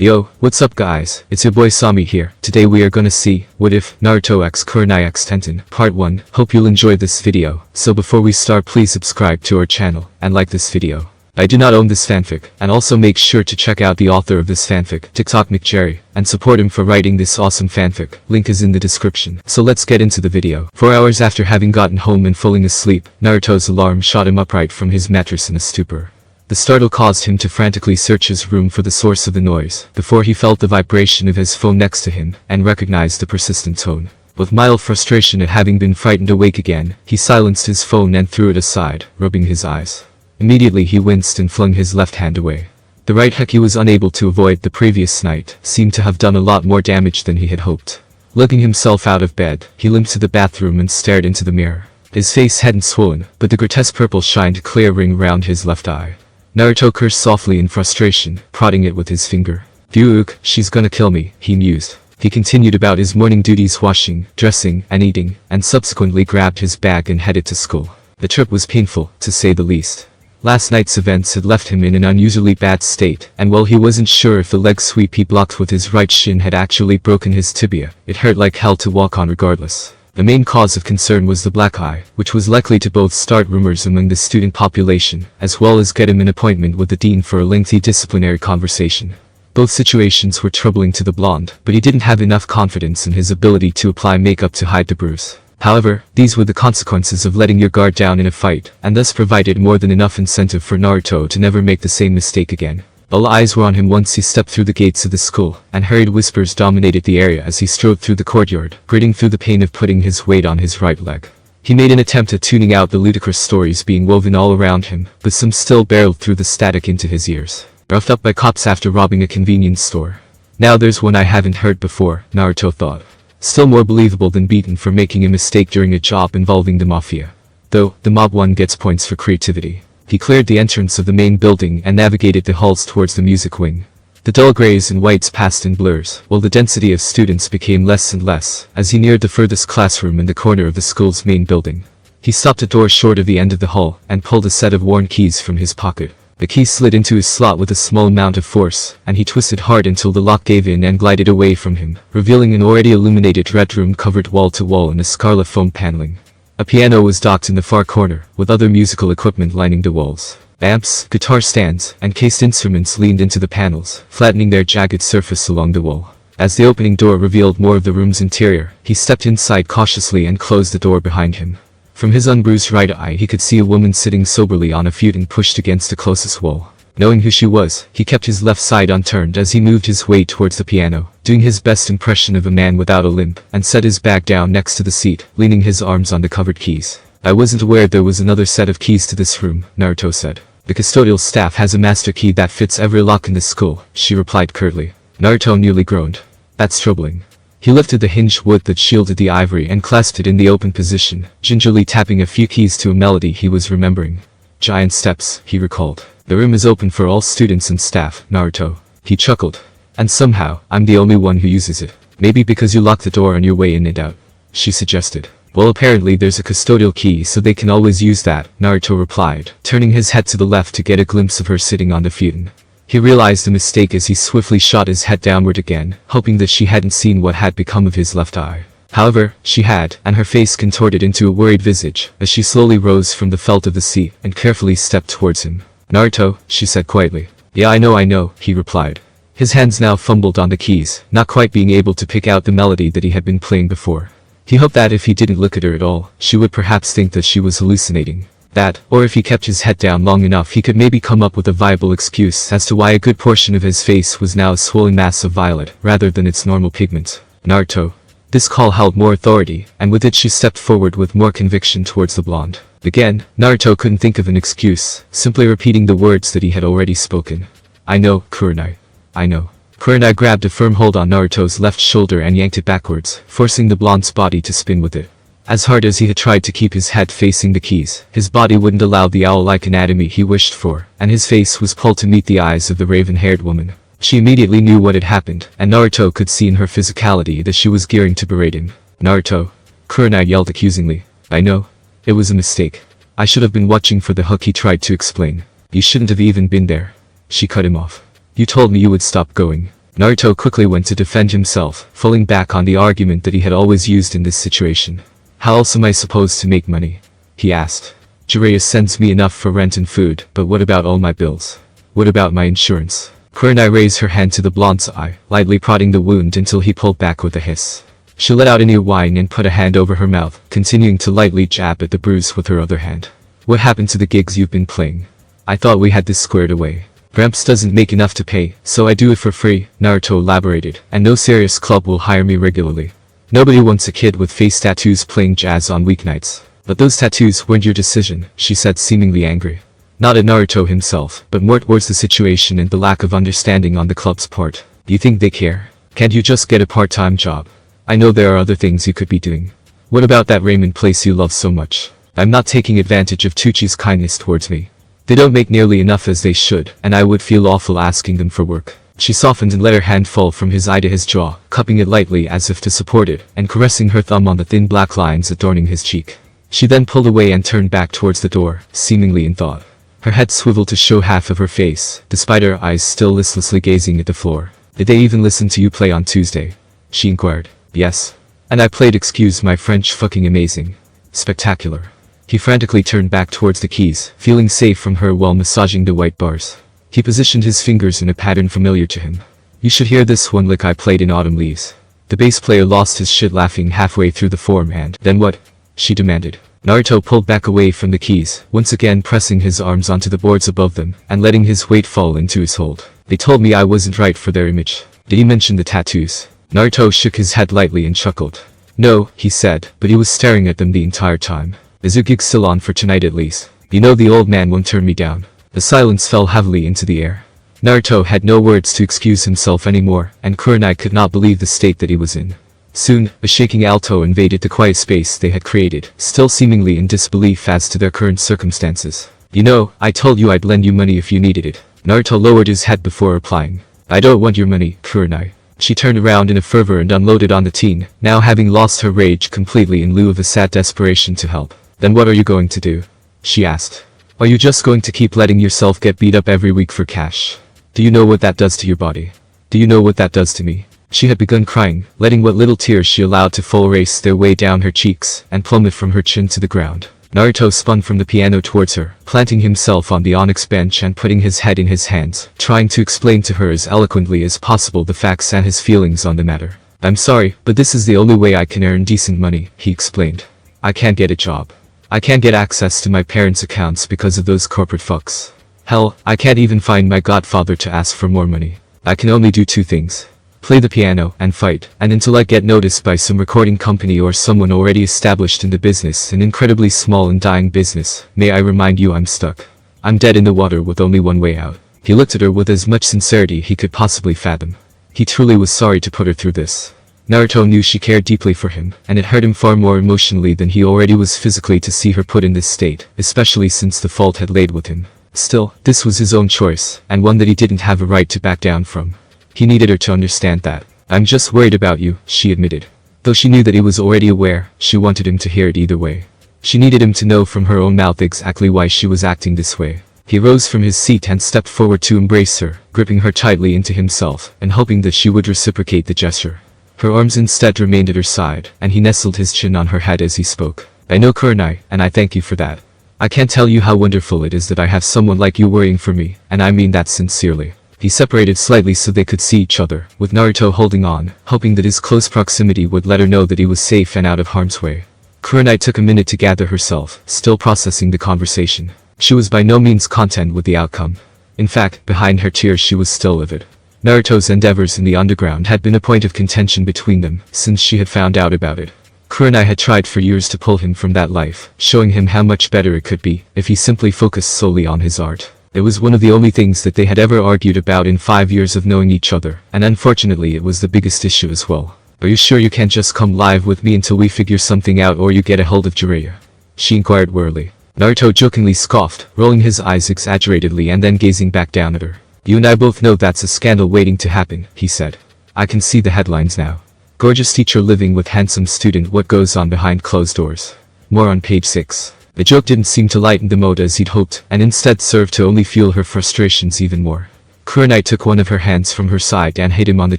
Yo, what's up guys, it's your boy Sami here. Today we are gonna see, what if, Naruto x Kurenai x Tenten, part 1. Hope you'll enjoy this video. So before we start, please subscribe to our channel, and like this video. I do not own this fanfic, and also make sure to check out the author of this fanfic, Dicktock McJerry, and support him for writing this awesome fanfic. Link is in the description. So let's get into the video. 4 hours after having gotten home and falling asleep, Naruto's alarm shot him upright from his mattress in a stupor. The startle caused him to frantically search his room for the source of the noise, before he felt the vibration of his phone next to him, and recognized the persistent tone. With mild frustration at having been frightened awake again, he silenced his phone and threw it aside, rubbing his eyes. Immediately he winced and flung his left hand away. The right hook he was unable to avoid the previous night seemed to have done a lot more damage than he had hoped. Lugging himself out of bed, he limped to the bathroom and stared into the mirror. His face hadn't swollen, but the grotesque purple shined clear ring round his left eye. Naruto cursed softly in frustration, prodding it with his finger. Fuck, she's gonna kill me, he mused. He continued about his morning duties, washing, dressing, and eating, and subsequently grabbed his bag and headed to school. The trip was painful, to say the least. Last night's events had left him in an unusually bad state, and while he wasn't sure if the leg sweep he blocked with his right shin had actually broken his tibia, it hurt like hell to walk on regardless. The main cause of concern was the black eye, which was likely to both start rumors among the student population, as well as get him an appointment with the dean for a lengthy disciplinary conversation. Both situations were troubling to the blonde, but he didn't have enough confidence in his ability to apply makeup to hide the bruise. However, these were the consequences of letting your guard down in a fight, and thus provided more than enough incentive for Naruto to never make the same mistake again. All eyes were on him once he stepped through the gates of the school, and hurried whispers dominated the area as he strode through the courtyard, gritting through the pain of putting his weight on his right leg. He made an attempt at tuning out the ludicrous stories being woven all around him, but some still barreled through the static into his ears. Roughed up by cops after robbing a convenience store. Now there's one I haven't heard before, Naruto thought. Still more believable than beaten for making a mistake during a job involving the mafia. Though, the mob one gets points for creativity. He cleared the entrance of the main building and navigated the halls towards the music wing. The dull grays and whites passed in blurs, while the density of students became less and less, as he neared the furthest classroom in the corner of the school's main building. He stopped a door short of the end of the hall, and pulled a set of worn keys from his pocket. The key slid into his slot with a small amount of force, and he twisted hard until the lock gave in and glided away from him, revealing an already illuminated red room covered wall to wall in a scarlet foam paneling. A piano was docked in the far corner, with other musical equipment lining the walls. Amps, guitar stands, and cased instruments leaned into the panels, flattening their jagged surface along the wall. As the opening door revealed more of the room's interior, he stepped inside cautiously and closed the door behind him. From his unbruised right eye he could see a woman sitting soberly on a futon pushed against the closest wall. Knowing who she was, he kept his left side unturned as he moved his way towards the piano, doing his best impression of a man without a limp, and set his bag down next to the seat, leaning his arms on the covered keys. I wasn't aware there was another set of keys to this room, Naruto said. The custodial staff has a master key that fits every lock in the school, she replied curtly. Naruto nearly groaned. That's troubling. He lifted the hinged wood that shielded the ivory and clasped it in the open position, gingerly tapping a few keys to a melody he was remembering. Giant steps, he recalled. The room is open for all students and staff, Naruto. He chuckled. And somehow, I'm the only one who uses it. Maybe because you locked the door on your way in and out, she suggested. Well, apparently there's a custodial key so they can always use that, Naruto replied, turning his head to the left to get a glimpse of her sitting on the futon. He realized the mistake as he swiftly shot his head downward again, hoping that she hadn't seen what had become of his left eye. However, she had, and her face contorted into a worried visage, as she slowly rose from the felt of the seat and carefully stepped towards him. Naruto, she said quietly. Yeah, I know, he replied. His hands now fumbled on the keys, not quite being able to pick out the melody that he had been playing before. He hoped that if he didn't look at her at all, she would perhaps think that she was hallucinating. That, or if he kept his head down long enough he could maybe come up with a viable excuse as to why a good portion of his face was now a swollen mass of violet, rather than its normal pigment. Naruto. This call held more authority, and with it she stepped forward with more conviction towards the blonde. Again, Naruto couldn't think of an excuse, simply repeating the words that he had already spoken. I know, Kurenai. I know. Kurenai grabbed a firm hold on Naruto's left shoulder and yanked it backwards, forcing the blonde's body to spin with it. As hard as he had tried to keep his head facing the keys, his body wouldn't allow the owl-like anatomy he wished for, and his face was pulled to meet the eyes of the raven-haired woman. She immediately knew what had happened, and Naruto could see in her physicality that she was gearing to berate him. Naruto. Kurenai yelled accusingly. I know. It was a mistake. I should have been watching for the hook, he tried to explain. You shouldn't have even been there. She cut him off. You told me you would stop going. Naruto quickly went to defend himself, falling back on the argument that he had always used in this situation. How else am I supposed to make money? He asked. Jiraiya sends me enough for rent and food, but what about all my bills? What about my insurance? Kurenai raised her hand to the blonde's eye, lightly prodding the wound until he pulled back with a hiss. She let out a new whine and put a hand over her mouth, continuing to lightly jab at the bruise with her other hand. What happened to the gigs you've been playing? I thought we had this squared away. Gramps doesn't make enough to pay, so I do it for free, Naruto elaborated, and no serious club will hire me regularly. Nobody wants a kid with face tattoos playing jazz on weeknights. But those tattoos weren't your decision, she said, seemingly angry. Not at Naruto himself, but more towards the situation and the lack of understanding on the club's part. Do you think they care? Can't you just get a part-time job? I know there are other things you could be doing. What about that ramen place you love so much? I'm not taking advantage of Tucci's kindness towards me. They don't make nearly enough as they should, and I would feel awful asking them for work. She softened and let her hand fall from his eye to his jaw, cupping it lightly as if to support it, and caressing her thumb on the thin black lines adorning his cheek. She then pulled away and turned back towards the door, seemingly in thought. Her head swiveled to show half of her face, despite her eyes still listlessly gazing at the floor. Did they even listen to you play on Tuesday? She inquired. Yes. And I played, excuse my French, fucking amazing. Spectacular. He frantically turned back towards the keys, feeling safe from her while massaging the white bars. He positioned his fingers in a pattern familiar to him. You should hear this one lick I played in Autumn Leaves. The bass player lost his shit laughing halfway through the form and, then what? She demanded. Naruto pulled back away from the keys, once again pressing his arms onto the boards above them, and letting his weight fall into his hold. They told me I wasn't right for their image. Did he mention the tattoos? Naruto shook his head lightly and chuckled. No, he said, but he was staring at them the entire time. Is your gig still on for tonight at least? You know the old man won't turn me down. The silence fell heavily into the air. Naruto had no words to excuse himself anymore, and Kurenai could not believe the state that he was in. Soon, a shaking alto invaded the quiet space they had created, still seemingly in disbelief as to their current circumstances. You know, I told you I'd lend you money if you needed it. Naruto lowered his head before replying. I don't want your money, Kurenai. She turned around in a fervor and unloaded on the teen, now having lost her rage completely in lieu of a sad desperation to help. Then what are you going to do? She asked. Are you just going to keep letting yourself get beat up every week for cash? Do you know what that does to your body? Do you know what that does to me? She had begun crying, letting what little tears she allowed to fall race their way down her cheeks and plummet from her chin to the ground. Naruto spun from the piano towards her, planting himself on the onyx bench and putting his head in his hands, trying to explain to her as eloquently as possible the facts and his feelings on the matter. I'm sorry, but this is the only way I can earn decent money, he explained. I can't get a job. I can't get access to my parents' accounts because of those corporate fucks. Hell, I can't even find my godfather to ask for more money. I can only do two things. Play the piano and fight, and until I get noticed by some recording company or someone already established in the business, an incredibly small and dying business, may I remind you I'm stuck. I'm dead in the water with only one way out. He looked at her with as much sincerity he could possibly fathom. He truly was sorry to put her through this. Naruto knew she cared deeply for him, and it hurt him far more emotionally than he already was physically to see her put in this state, especially since the fault had laid with him. Still, this was his own choice, and one that he didn't have a right to back down from. He needed her to understand that. I'm just worried about you, she admitted. Though she knew that he was already aware, she wanted him to hear it either way. She needed him to know from her own mouth exactly why she was acting this way. He rose from his seat and stepped forward to embrace her, gripping her tightly into himself, and hoping that she would reciprocate the gesture. Her arms instead remained at her side, and he nestled his chin on her head as he spoke. I know, Kurenai, and I thank you for that. I can't tell you how wonderful it is that I have someone like you worrying for me, and I mean that sincerely. He separated slightly so they could see each other, with Naruto holding on, hoping that his close proximity would let her know that he was safe and out of harm's way. Kurenai took a minute to gather herself, still processing the conversation. She was by no means content with the outcome. In fact, behind her tears she was still livid. Naruto's endeavors in the underground had been a point of contention between them, since she had found out about it. Kurenai had tried for years to pull him from that life, showing him how much better it could be, if he simply focused solely on his art. It was one of the only things that they had ever argued about in 5 years of knowing each other, and unfortunately it was the biggest issue as well. Are you sure you can't just come live with me until we figure something out or you get a hold of Jiraiya? She inquired wearily. Naruto jokingly scoffed, rolling his eyes exaggeratedly and then gazing back down at her. You and I both know that's a scandal waiting to happen, he said. I can see the headlines now. Gorgeous teacher living with handsome student, what goes on behind closed doors. More on page 6. The joke didn't seem to lighten the mood as he'd hoped, and instead served to only fuel her frustrations even more. Kurenai took one of her hands from her side and hit him on the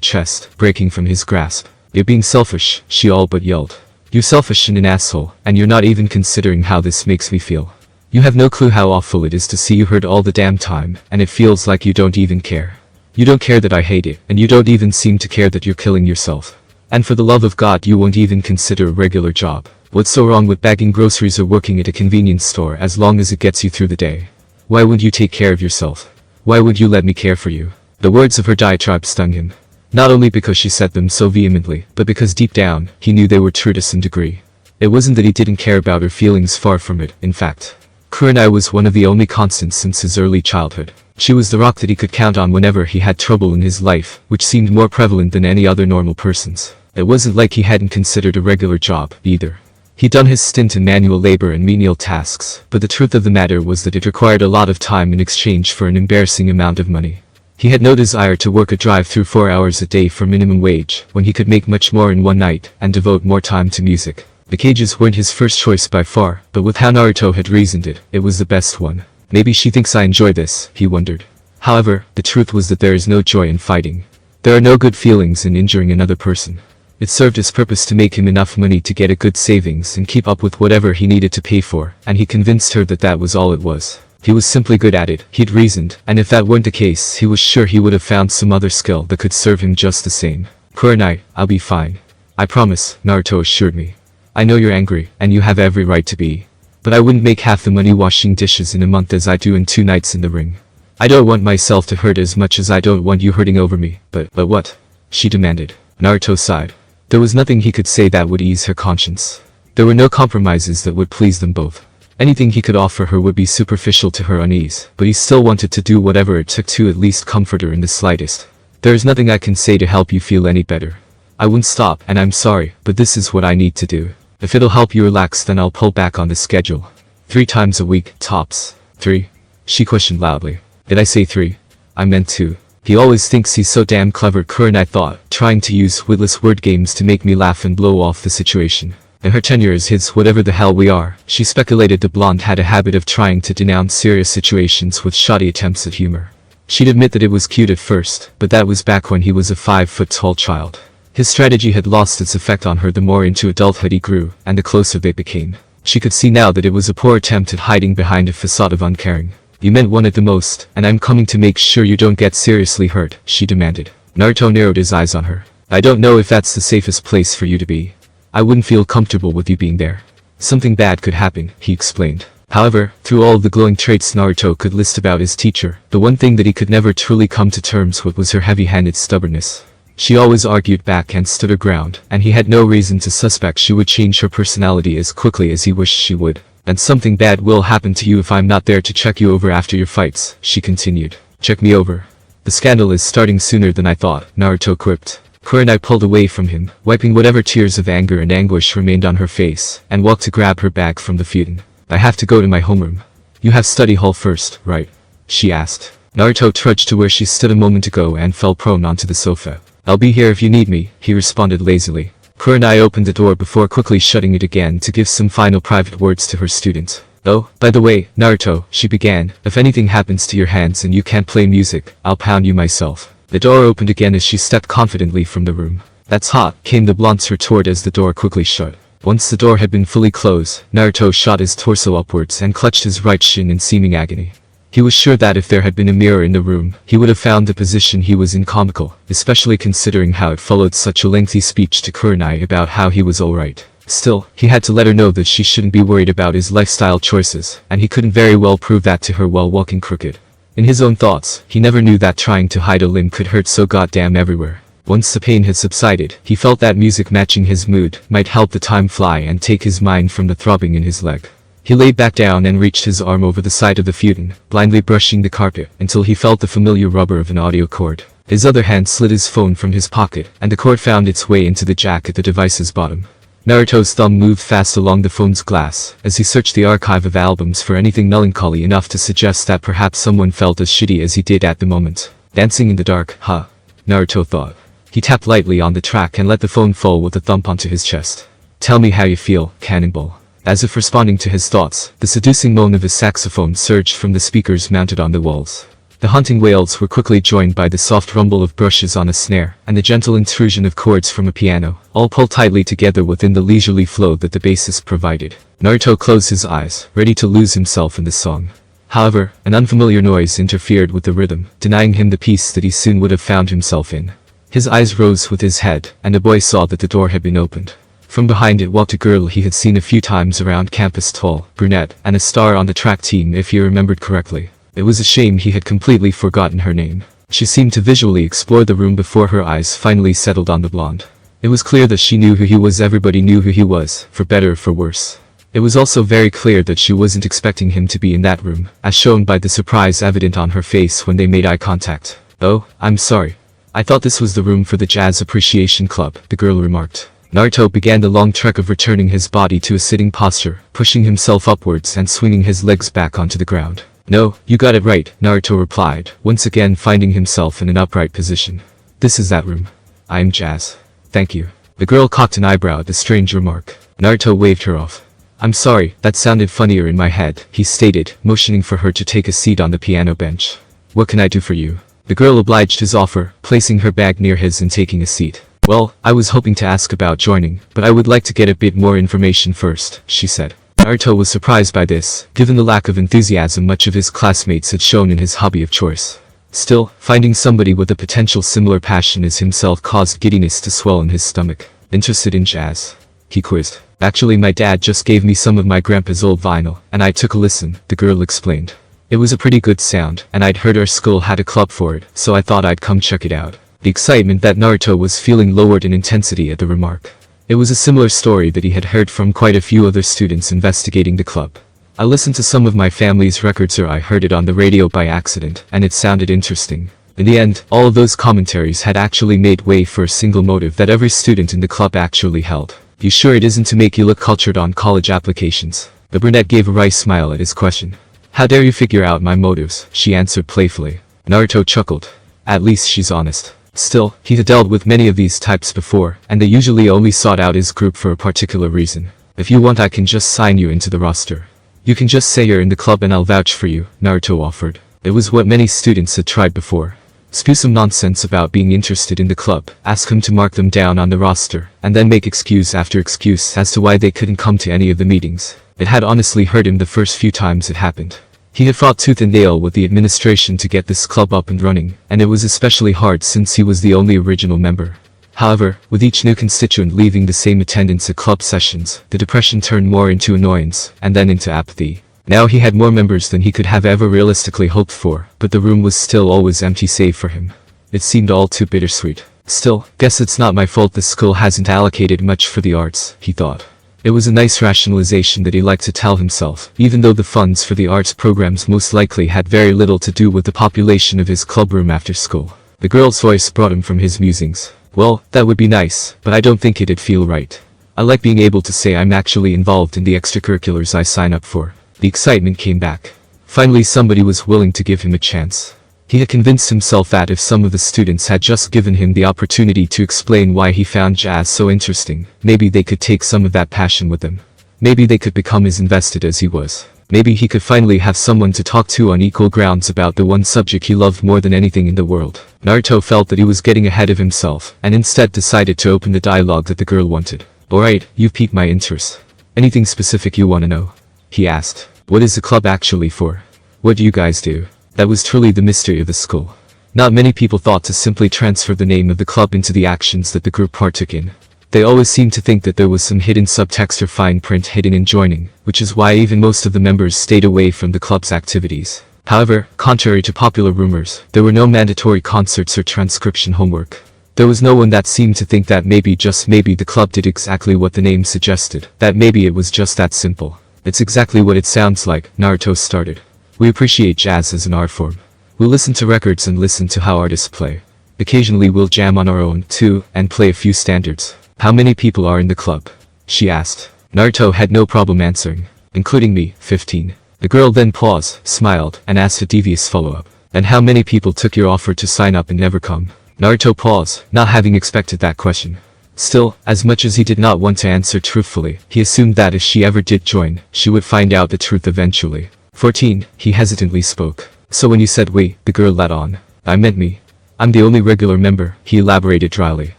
chest, breaking from his grasp. "You're being selfish," she all but yelled. "You're selfish and an asshole, and you're not even considering how this makes me feel. You have no clue how awful it is to see you hurt all the damn time, and it feels like you don't even care. You don't care that I hate it, and you don't even seem to care that you're killing yourself. And for the love of God, you won't even consider a regular job. What's so wrong with bagging groceries or working at a convenience store as long as it gets you through the day? Why wouldn't you take care of yourself? Why would you let me care for you?" The words of her diatribe stung him. Not only because she said them so vehemently, but because deep down, he knew they were true to some degree. It wasn't that he didn't care about her feelings, far from it, in fact. Kurenai was one of the only constants since his early childhood. She was the rock that he could count on whenever he had trouble in his life, which seemed more prevalent than any other normal person's. It wasn't like he hadn't considered a regular job, either. He'd done his stint in manual labor and menial tasks, but the truth of the matter was that it required a lot of time in exchange for an embarrassing amount of money. He had no desire to work a drive-through 4 hours a day for minimum wage, when he could make much more in one night, and devote more time to music. The cages weren't his first choice by far, but with how Naruto had reasoned it, it was the best one. Maybe she thinks I enjoy this, he wondered. However, the truth was that there is no joy in fighting. There are no good feelings in injuring another person. It served its purpose to make him enough money to get a good savings and keep up with whatever he needed to pay for, and he convinced her that that was all it was. He was simply good at it, he'd reasoned, and if that weren't the case, he was sure he would have found some other skill that could serve him just the same. "Kurenai, I'll be fine. I promise," Naruto assured me. "I know you're angry, and you have every right to be. But I wouldn't make half the money washing dishes in a month as I do in 2 nights in the ring. I don't want myself to hurt as much as I don't want you hurting over me, but what?" she demanded. Naruto sighed. There was nothing he could say that would ease her conscience. There were no compromises that would please them both. Anything he could offer her would be superficial to her unease, but he still wanted to do whatever it took to at least comfort her in the slightest. "There is nothing I can say to help you feel any better. I won't stop, and I'm sorry, but this is what I need to do. If it'll help you relax, then I'll pull back on the schedule. 3 times a week, tops." "3? She questioned loudly. "Did I say 3? I meant 2. He always thinks he's so damn clever," Kurenai thought, trying to use witless word games to make me laugh and blow off the situation. In her tenure as his whatever the hell we are, she speculated the blonde had a habit of trying to denounce serious situations with shoddy attempts at humor. She'd admit that it was cute at first, but that was back when he was a 5-foot-tall child. His strategy had lost its effect on her the more into adulthood he grew, and the closer they became. She could see now that it was a poor attempt at hiding behind a facade of uncaring. "You meant one at the most, and I'm coming to make sure you don't get seriously hurt," she demanded. Naruto narrowed his eyes on her. "I don't know if that's the safest place for you to be. I wouldn't feel comfortable with you being there. Something bad could happen," he explained. However, through all of the glowing traits Naruto could list about his teacher, the one thing that he could never truly come to terms with was her heavy-handed stubbornness. She always argued back and stood her ground, and he had no reason to suspect she would change her personality as quickly as he wished she would. "And something bad will happen to you if I'm not there to check you over after your fights," she continued. "Check me over?" "The scandal is starting sooner than I thought," Naruto quipped. Kurenai pulled away from him, wiping whatever tears of anger and anguish remained on her face, and walked to grab her bag from the futon. "I have to go to my homeroom." "You have study hall first, right?" she asked. Naruto trudged to where she stood a moment ago and fell prone onto the sofa. "I'll be here if you need me," he responded lazily. Kurenai opened the door before quickly shutting it again to give some final private words to her student. "Oh, by the way, Naruto," she began, "if anything happens to your hands and you can't play music, I'll pound you myself." The door opened again as she stepped confidently from the room. "That's hot," came the blonde's retort as the door quickly shut. Once the door had been fully closed, Naruto shot his torso upwards and clutched his right shin in seeming agony. He was sure that if there had been a mirror in the room, he would have found the position he was in comical, especially considering how it followed such a lengthy speech to Kurenai about how he was alright. Still, he had to let her know that she shouldn't be worried about his lifestyle choices, and he couldn't very well prove that to her while walking crooked. In his own thoughts, he never knew that trying to hide a limb could hurt so goddamn everywhere. Once the pain had subsided, he felt that music matching his mood might help the time fly and take his mind from the throbbing in his leg. He lay back down and reached his arm over the side of the futon, blindly brushing the carpet, until he felt the familiar rubber of an audio cord. His other hand slid his phone from his pocket, and the cord found its way into the jack at the device's bottom. Naruto's thumb moved fast along the phone's glass, as he searched the archive of albums for anything melancholy enough to suggest that perhaps someone felt as shitty as he did at the moment. Dancing in the dark, huh? Naruto thought. He tapped lightly on the track and let the phone fall with a thump onto his chest. "Tell me how you feel, Cannonball." As if responding to his thoughts, the seducing moan of his saxophone surged from the speakers mounted on the walls. The haunting wails were quickly joined by the soft rumble of brushes on a snare, and the gentle intrusion of chords from a piano, all pulled tightly together within the leisurely flow that the bassist provided. Naruto closed his eyes, ready to lose himself in the song. However, an unfamiliar noise interfered with the rhythm, denying him the peace that he soon would have found himself in. His eyes rose with his head, and the boy saw that the door had been opened. From behind it walked a girl he had seen a few times around campus, tall, brunette, and a star on the track team if he remembered correctly. It was a shame he had completely forgotten her name. She seemed to visually explore the room before her eyes finally settled on the blonde. It was clear that she knew who he was. Everybody knew who he was, for better or for worse. It was also very clear that she wasn't expecting him to be in that room, as shown by the surprise evident on her face when they made eye contact. "Oh, I'm sorry. I thought this was the room for the Jazz Appreciation Club," the girl remarked. Naruto began the long trek of returning his body to a sitting posture, pushing himself upwards and swinging his legs back onto the ground. "No, you got it right," Naruto replied, once again finding himself in an upright position. "This is that room. I'm Jazz. Thank you." The girl cocked an eyebrow at the strange remark. Naruto waved her off. "I'm sorry, that sounded funnier in my head," he stated, motioning for her to take a seat on the piano bench. "What can I do for you?" The girl obliged his offer, placing her bag near his and taking a seat. "Well, I was hoping to ask about joining, but I would like to get a bit more information first," she said. Naruto was surprised by this, given the lack of enthusiasm much of his classmates had shown in his hobby of choice. Still, finding somebody with a potential similar passion as himself caused giddiness to swell in his stomach. "Interested in jazz?" he quizzed. "Actually, my dad just gave me some of my grandpa's old vinyl, and I took a listen," the girl explained. "It was a pretty good sound, and I'd heard our school had a club for it, so I thought I'd come check it out." The excitement that Naruto was feeling lowered in intensity at the remark. It was a similar story that he had heard from quite a few other students investigating the club. "I listened to some of my family's records, or I heard it on the radio by accident, and it sounded interesting." In the end, all of those commentaries had actually made way for a single motive that every student in the club actually held. "You sure it isn't to make you look cultured on college applications?" The brunette gave a wry smile at his question. "How dare you figure out my motives?" she answered playfully. Naruto chuckled. At least she's honest. Still, he had dealt with many of these types before, and they usually only sought out his group for a particular reason. "If you want, I can just sign you into the roster. You can just say you're in the club and I'll vouch for you," Naruto offered. It was what many students had tried before. Spew some nonsense about being interested in the club, ask him to mark them down on the roster, and then make excuse after excuse as to why they couldn't come to any of the meetings. It had honestly hurt him the first few times it happened. He had fought tooth and nail with the administration to get this club up and running, and it was especially hard since he was the only original member. However, with each new constituent leaving the same attendance at club sessions, the depression turned more into annoyance, and then into apathy. Now he had more members than he could have ever realistically hoped for, but the room was still always empty save for him. It seemed all too bittersweet. "Still, guess it's not my fault the school hasn't allocated much for the arts," he thought. It was a nice rationalization that he liked to tell himself, even though the funds for the arts programs most likely had very little to do with the population of his clubroom after school. The girl's voice brought him from his musings. "Well, that would be nice, but I don't think it'd feel right. I like being able to say I'm actually involved in the extracurriculars I sign up for." The excitement came back. Finally somebody was willing to give him a chance. He had convinced himself that if some of the students had just given him the opportunity to explain why he found jazz so interesting, maybe they could take some of that passion with them. Maybe they could become as invested as he was. Maybe he could finally have someone to talk to on equal grounds about the one subject he loved more than anything in the world. Naruto felt that he was getting ahead of himself, and instead decided to open the dialogue that the girl wanted. "Alright, you've piqued my interest. Anything specific you want to know?" he asked. "What is the club actually for? What do you guys do?" That was truly the mystery of the school. Not many people thought to simply transfer the name of the club into the actions that the group partook in. They always seemed to think that there was some hidden subtext or fine print hidden in joining, which is why even most of the members stayed away from the club's activities. However, contrary to popular rumors, there were no mandatory concerts or transcription homework. There was no one that seemed to think that maybe, just maybe, the club did exactly what the name suggested, that maybe it was just that simple. "It's exactly what it sounds like," Naruto started. "We appreciate jazz as an art form. We'll listen to records and listen to how artists play. Occasionally we'll jam on our own, too, and play a few standards." "How many people are in the club?" she asked. Naruto had no problem answering. "Including me, 15. The girl then paused, smiled, and asked a devious follow-up. "And how many people took your offer to sign up and never come?" Naruto paused, not having expected that question. Still, as much as he did not want to answer truthfully, he assumed that if she ever did join, she would find out the truth eventually. 14, he hesitantly spoke. So when you said we, the girl let on. I meant me. I'm the only regular member, he elaborated dryly.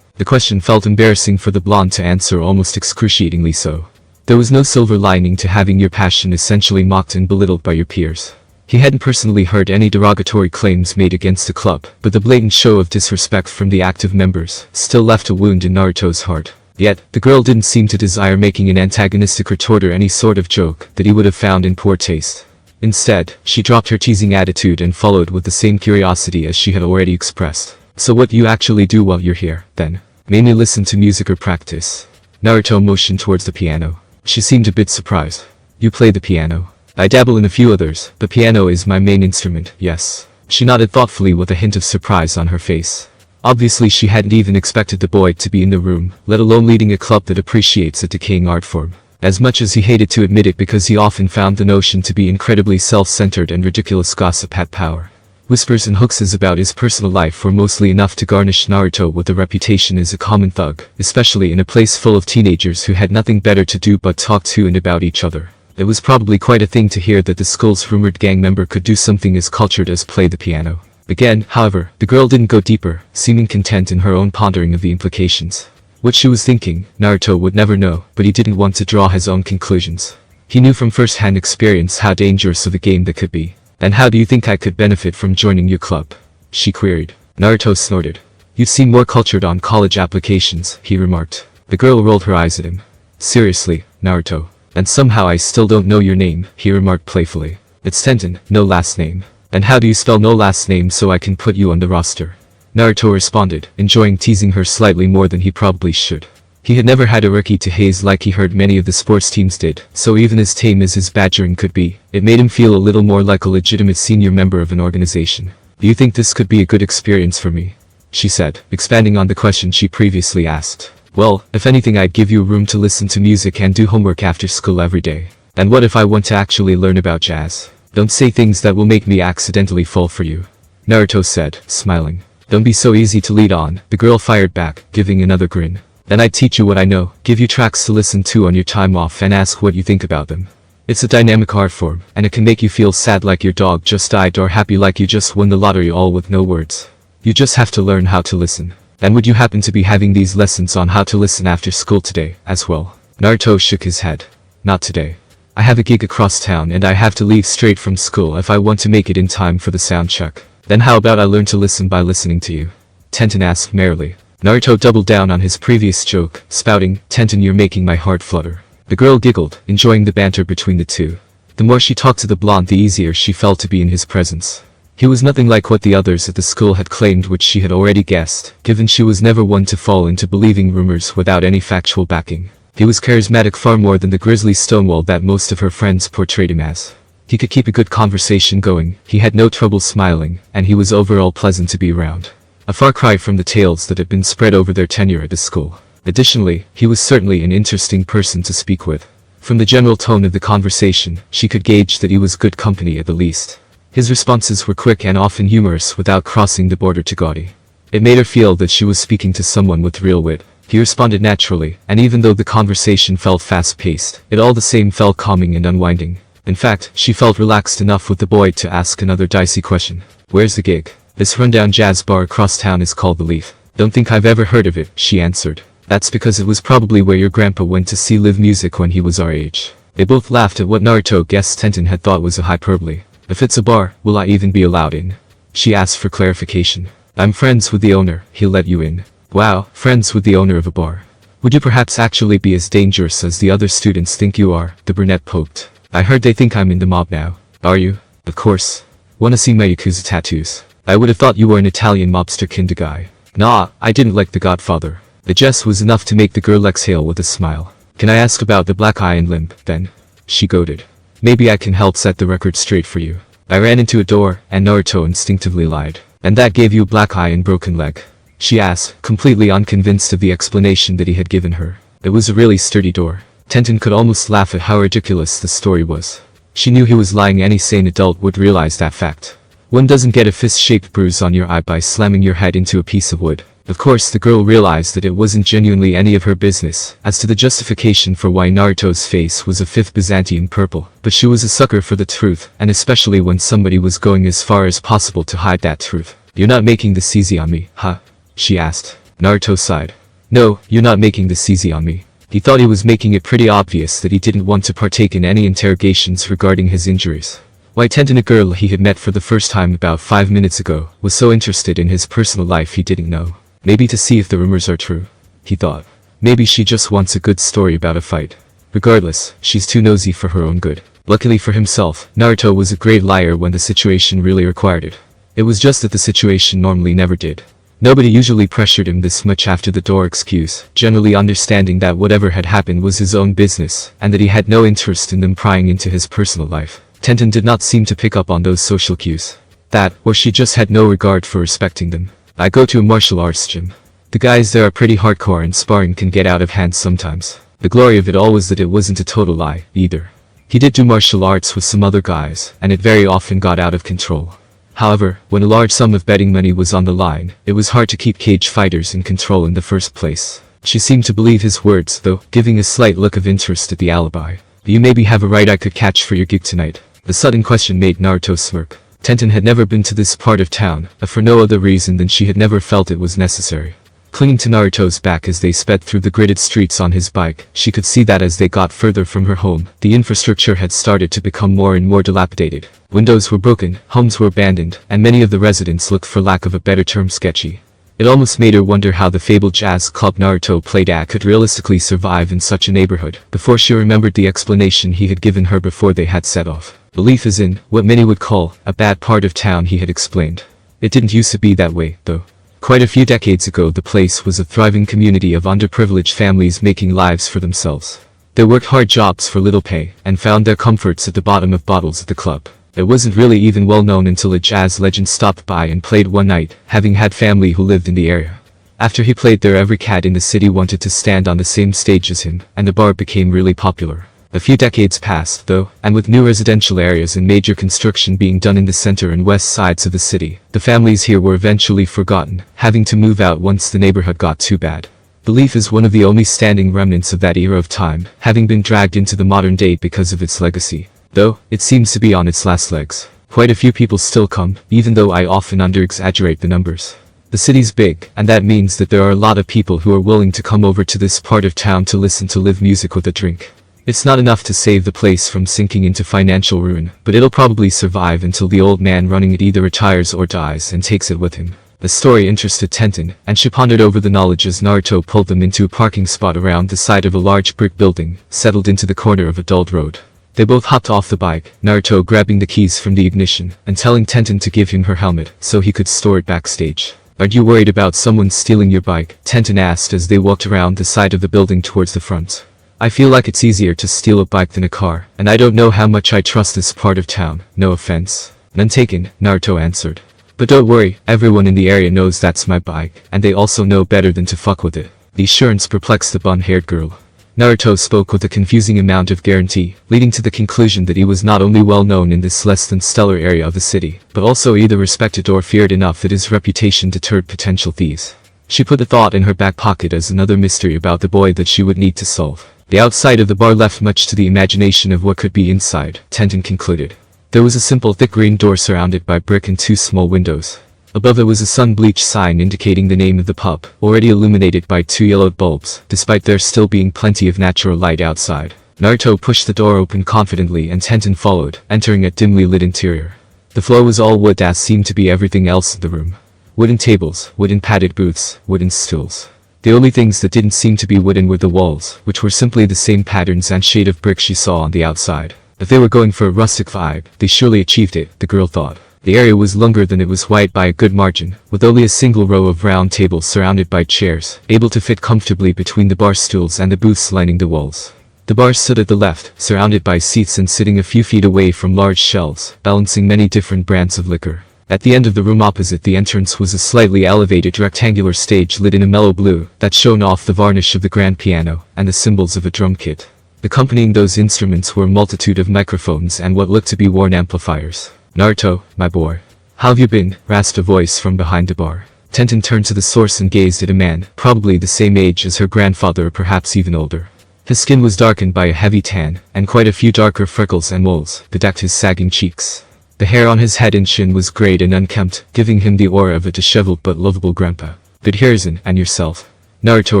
The question felt embarrassing for the blonde to answer, almost excruciatingly so. There was no silver lining to having your passion essentially mocked and belittled by your peers. He hadn't personally heard any derogatory claims made against the club, but the blatant show of disrespect from the active members still left a wound in Naruto's heart. Yet, the girl didn't seem to desire making an antagonistic retort or any sort of joke that he would have found in poor taste. Instead, she dropped her teasing attitude and followed with the same curiosity as she had already expressed. So what do you actually do while you're here, then? Mainly listen to music or practice. Naruto motioned towards the piano. She seemed a bit surprised. You play the piano? I dabble in a few others. The piano is my main instrument, yes. She nodded thoughtfully with a hint of surprise on her face. Obviously she hadn't even expected the boy to be in the room, let alone leading a club that appreciates a decaying art form. As much as he hated to admit it, because he often found the notion to be incredibly self-centered and ridiculous, gossip had power. Whispers and hoaxes about his personal life were mostly enough to garnish Naruto with a reputation as a common thug, especially in a place full of teenagers who had nothing better to do but talk to and about each other. It was probably quite a thing to hear that the school's rumored gang member could do something as cultured as play the piano. Again, however, the girl didn't go deeper, seeming content in her own pondering of the implications. What she was thinking, Naruto would never know, but he didn't want to draw his own conclusions. He knew from first-hand experience how dangerous of a game that could be. And how do you think I could benefit from joining your club? She queried. Naruto snorted. You seem more cultured on college applications, he remarked. The girl rolled her eyes at him. Seriously, Naruto. And somehow I still don't know your name, he remarked playfully. It's Tenten, no last name. And how do you spell no last name so I can put you on the roster? Naruto responded, enjoying teasing her slightly more than he probably should. He had never had a rookie to haze like he heard many of the sports teams did, so even as tame as his badgering could be, it made him feel a little more like a legitimate senior member of an organization. Do you think this could be a good experience for me? She said, expanding on the question she previously asked. Well, if anything, I'd give you room to listen to music and do homework after school every day. And what if I want to actually learn about jazz? Don't say things that will make me accidentally fall for you. Naruto said, smiling. Don't be so easy to lead on, the girl fired back, giving another grin. Then I'd teach you what I know, give you tracks to listen to on your time off and ask what you think about them. It's a dynamic art form, and it can make you feel sad like your dog just died or happy like you just won the lottery, all with no words. You just have to learn how to listen. And would you happen to be having these lessons on how to listen after school today, as well? Naruto shook his head. Not today. I have a gig across town and I have to leave straight from school if I want to make it in time for the sound check. Then how about I learn to listen by listening to you? Tenten asked merrily. Naruto doubled down on his previous joke, spouting, Tenten, you're making my heart flutter. The girl giggled, enjoying the banter between the two. The more she talked to the blonde, the easier she felt to be in his presence. He was nothing like what the others at the school had claimed, which she had already guessed, given she was never one to fall into believing rumors without any factual backing. He was charismatic far more than the grisly Stonewall that most of her friends portrayed him as. He could keep a good conversation going, he had no trouble smiling, and he was overall pleasant to be around. A far cry from the tales that had been spread over their tenure at the school. Additionally, he was certainly an interesting person to speak with. From the general tone of the conversation, she could gauge that he was good company at the least. His responses were quick and often humorous without crossing the border to gaudy. It made her feel that she was speaking to someone with real wit. He responded naturally, and even though the conversation felt fast-paced, it all the same felt calming and unwinding. In fact, she felt relaxed enough with the boy to ask another dicey question. Where's the gig? This rundown jazz bar across town is called The Leaf. Don't think I've ever heard of it, she answered. That's because it was probably where your grandpa went to see live music when he was our age. They both laughed at what Naruto guessed Tenten had thought was a hyperbole. If it's a bar, will I even be allowed in? She asked for clarification. I'm friends with the owner, he'll let you in. Wow, friends with the owner of a bar. Would you perhaps actually be as dangerous as the other students think you are? The brunette poked. I heard they think I'm in the mob now. Are you? Of course. Wanna see my Yakuza tattoos? I would have thought you were an Italian mobster kinda guy. Nah, I didn't like The Godfather. The jest was enough to make the girl exhale with a smile. Can I ask about the black eye and limp, then? She goaded. Maybe I can help set the record straight for you. I ran into a door, and Naruto instinctively lied. And that gave you a black eye and broken leg? She asked, completely unconvinced of the explanation that he had given her. It was a really sturdy door. Tenten could almost laugh at how ridiculous the story was. She knew he was lying. Any sane adult would realize that fact. One doesn't get a fist-shaped bruise on your eye by slamming your head into a piece of wood. Of course, the girl realized that it wasn't genuinely any of her business as to the justification for why Naruto's face was a fifth Byzantine purple, but she was a sucker for the truth, and especially when somebody was going as far as possible to hide that truth. "You're not making this easy on me, huh?" she asked. Naruto sighed. "No, you're not making this easy on me." He thought he was making it pretty obvious that he didn't want to partake in any interrogations regarding his injuries. Why Tenten, a girl he had met for the first time about 5 minutes ago, was so interested in his personal life he didn't know. Maybe to see if the rumors are true, he thought. Maybe she just wants a good story about a fight. Regardless, she's too nosy for her own good. Luckily for himself, Naruto was a great liar when the situation really required it. It was just that the situation normally never did. Nobody usually pressured him this much after the door excuse, generally understanding that whatever had happened was his own business, and that he had no interest in them prying into his personal life. Tenten did not seem to pick up on those social cues. That, or she just had no regard for respecting them. "I go to a martial arts gym. The guys there are pretty hardcore and sparring can get out of hand sometimes." The glory of it all was that it wasn't a total lie, either. He did do martial arts with some other guys, and it very often got out of control. However, when a large sum of betting money was on the line, it was hard to keep cage fighters in control in the first place. She seemed to believe his words, though, giving a slight look of interest at the alibi. "You maybe have a ride I could catch for your gig tonight." The sudden question made Naruto smirk. Tenten had never been to this part of town, for no other reason than she had never felt it was necessary. Clinging to Naruto's back as they sped through the gridded streets on his bike, she could see that as they got further from her home, the infrastructure had started to become more and more dilapidated. Windows were broken, homes were abandoned, and many of the residents looked, for lack of a better term, sketchy. It almost made her wonder how the fabled jazz club Naruto played at could realistically survive in such a neighborhood, before she remembered the explanation he had given her before they had set off. "Belief is in what many would call a bad part of town," he had explained. "It didn't used to be that way, though. Quite a few decades ago the place was a thriving community of underprivileged families making lives for themselves. They worked hard jobs for little pay, and found their comforts at the bottom of bottles at the club. It wasn't really even well known until a jazz legend stopped by and played one night, having had family who lived in the area. After he played there, every cat in the city wanted to stand on the same stage as him, and the bar became really popular. A few decades passed, though, and with new residential areas and major construction being done in the center and west sides of the city, the families here were eventually forgotten, having to move out once the neighborhood got too bad. Belief is one of the only standing remnants of that era of time, having been dragged into the modern day because of its legacy. Though, it seems to be on its last legs. Quite a few people still come, even though I often under-exaggerate the numbers. The city's big, and that means that there are a lot of people who are willing to come over to this part of town to listen to live music with a drink. It's not enough to save the place from sinking into financial ruin, but it'll probably survive until the old man running it either retires or dies and takes it with him. The story interested Tenten, and she pondered over the knowledge as Naruto pulled them into a parking spot around the side of a large brick building, settled into the corner of a dulled road. They both hopped off the bike, Naruto grabbing the keys from the ignition, and telling Tenten to give him her helmet, so he could store it backstage. "Aren't you worried about someone stealing your bike?" Tenten asked as they walked around the side of the building towards the front. "I feel like it's easier to steal a bike than a car, and I don't know how much I trust this part of town, no offense." "None taken," Naruto answered. "But don't worry, everyone in the area knows that's my bike, and they also know better than to fuck with it." The assurance perplexed the blonde-haired girl. Naruto spoke with a confusing amount of guarantee, leading to the conclusion that he was not only well known in this less than stellar area of the city, but also either respected or feared enough that his reputation deterred potential thieves. She put the thought in her back pocket as another mystery about the boy that she would need to solve. The outside of the bar left much to the imagination of what could be inside, Tenten concluded. There was a simple thick green door surrounded by brick and two small windows. Above it was a sun-bleached sign indicating the name of the pub, already illuminated by two yellowed bulbs, despite there still being plenty of natural light outside. Naruto pushed the door open confidently and Tenten followed, entering a dimly lit interior. The floor was all wood, as seemed to be everything else in the room. Wooden tables, wooden padded booths, wooden stools. The only things that didn't seem to be wooden were the walls, which were simply the same patterns and shade of brick she saw on the outside. If they were going for a rustic vibe, they surely achieved it, the girl thought. The area was longer than it was wide by a good margin, with only a single row of round tables surrounded by chairs, able to fit comfortably between the bar stools and the booths lining the walls. The bar stood at the left, surrounded by seats and sitting a few feet away from large shelves, balancing many different brands of liquor. At the end of the room opposite the entrance was a slightly elevated rectangular stage lit in a mellow blue that shone off the varnish of the grand piano and the cymbals of a drum kit. Accompanying those instruments were a multitude of microphones and what looked to be worn amplifiers. "Naruto, my boy. How have you been?" rasped a voice from behind the bar. Tenten turned to the source and gazed at a man, probably the same age as her grandfather or perhaps even older. His skin was darkened by a heavy tan, and quite a few darker freckles and moles bedecked his sagging cheeks. The hair on his head and chin was grayed and unkempt, giving him the aura of a disheveled but lovable grandpa. But Hiruzen, and yourself? Naruto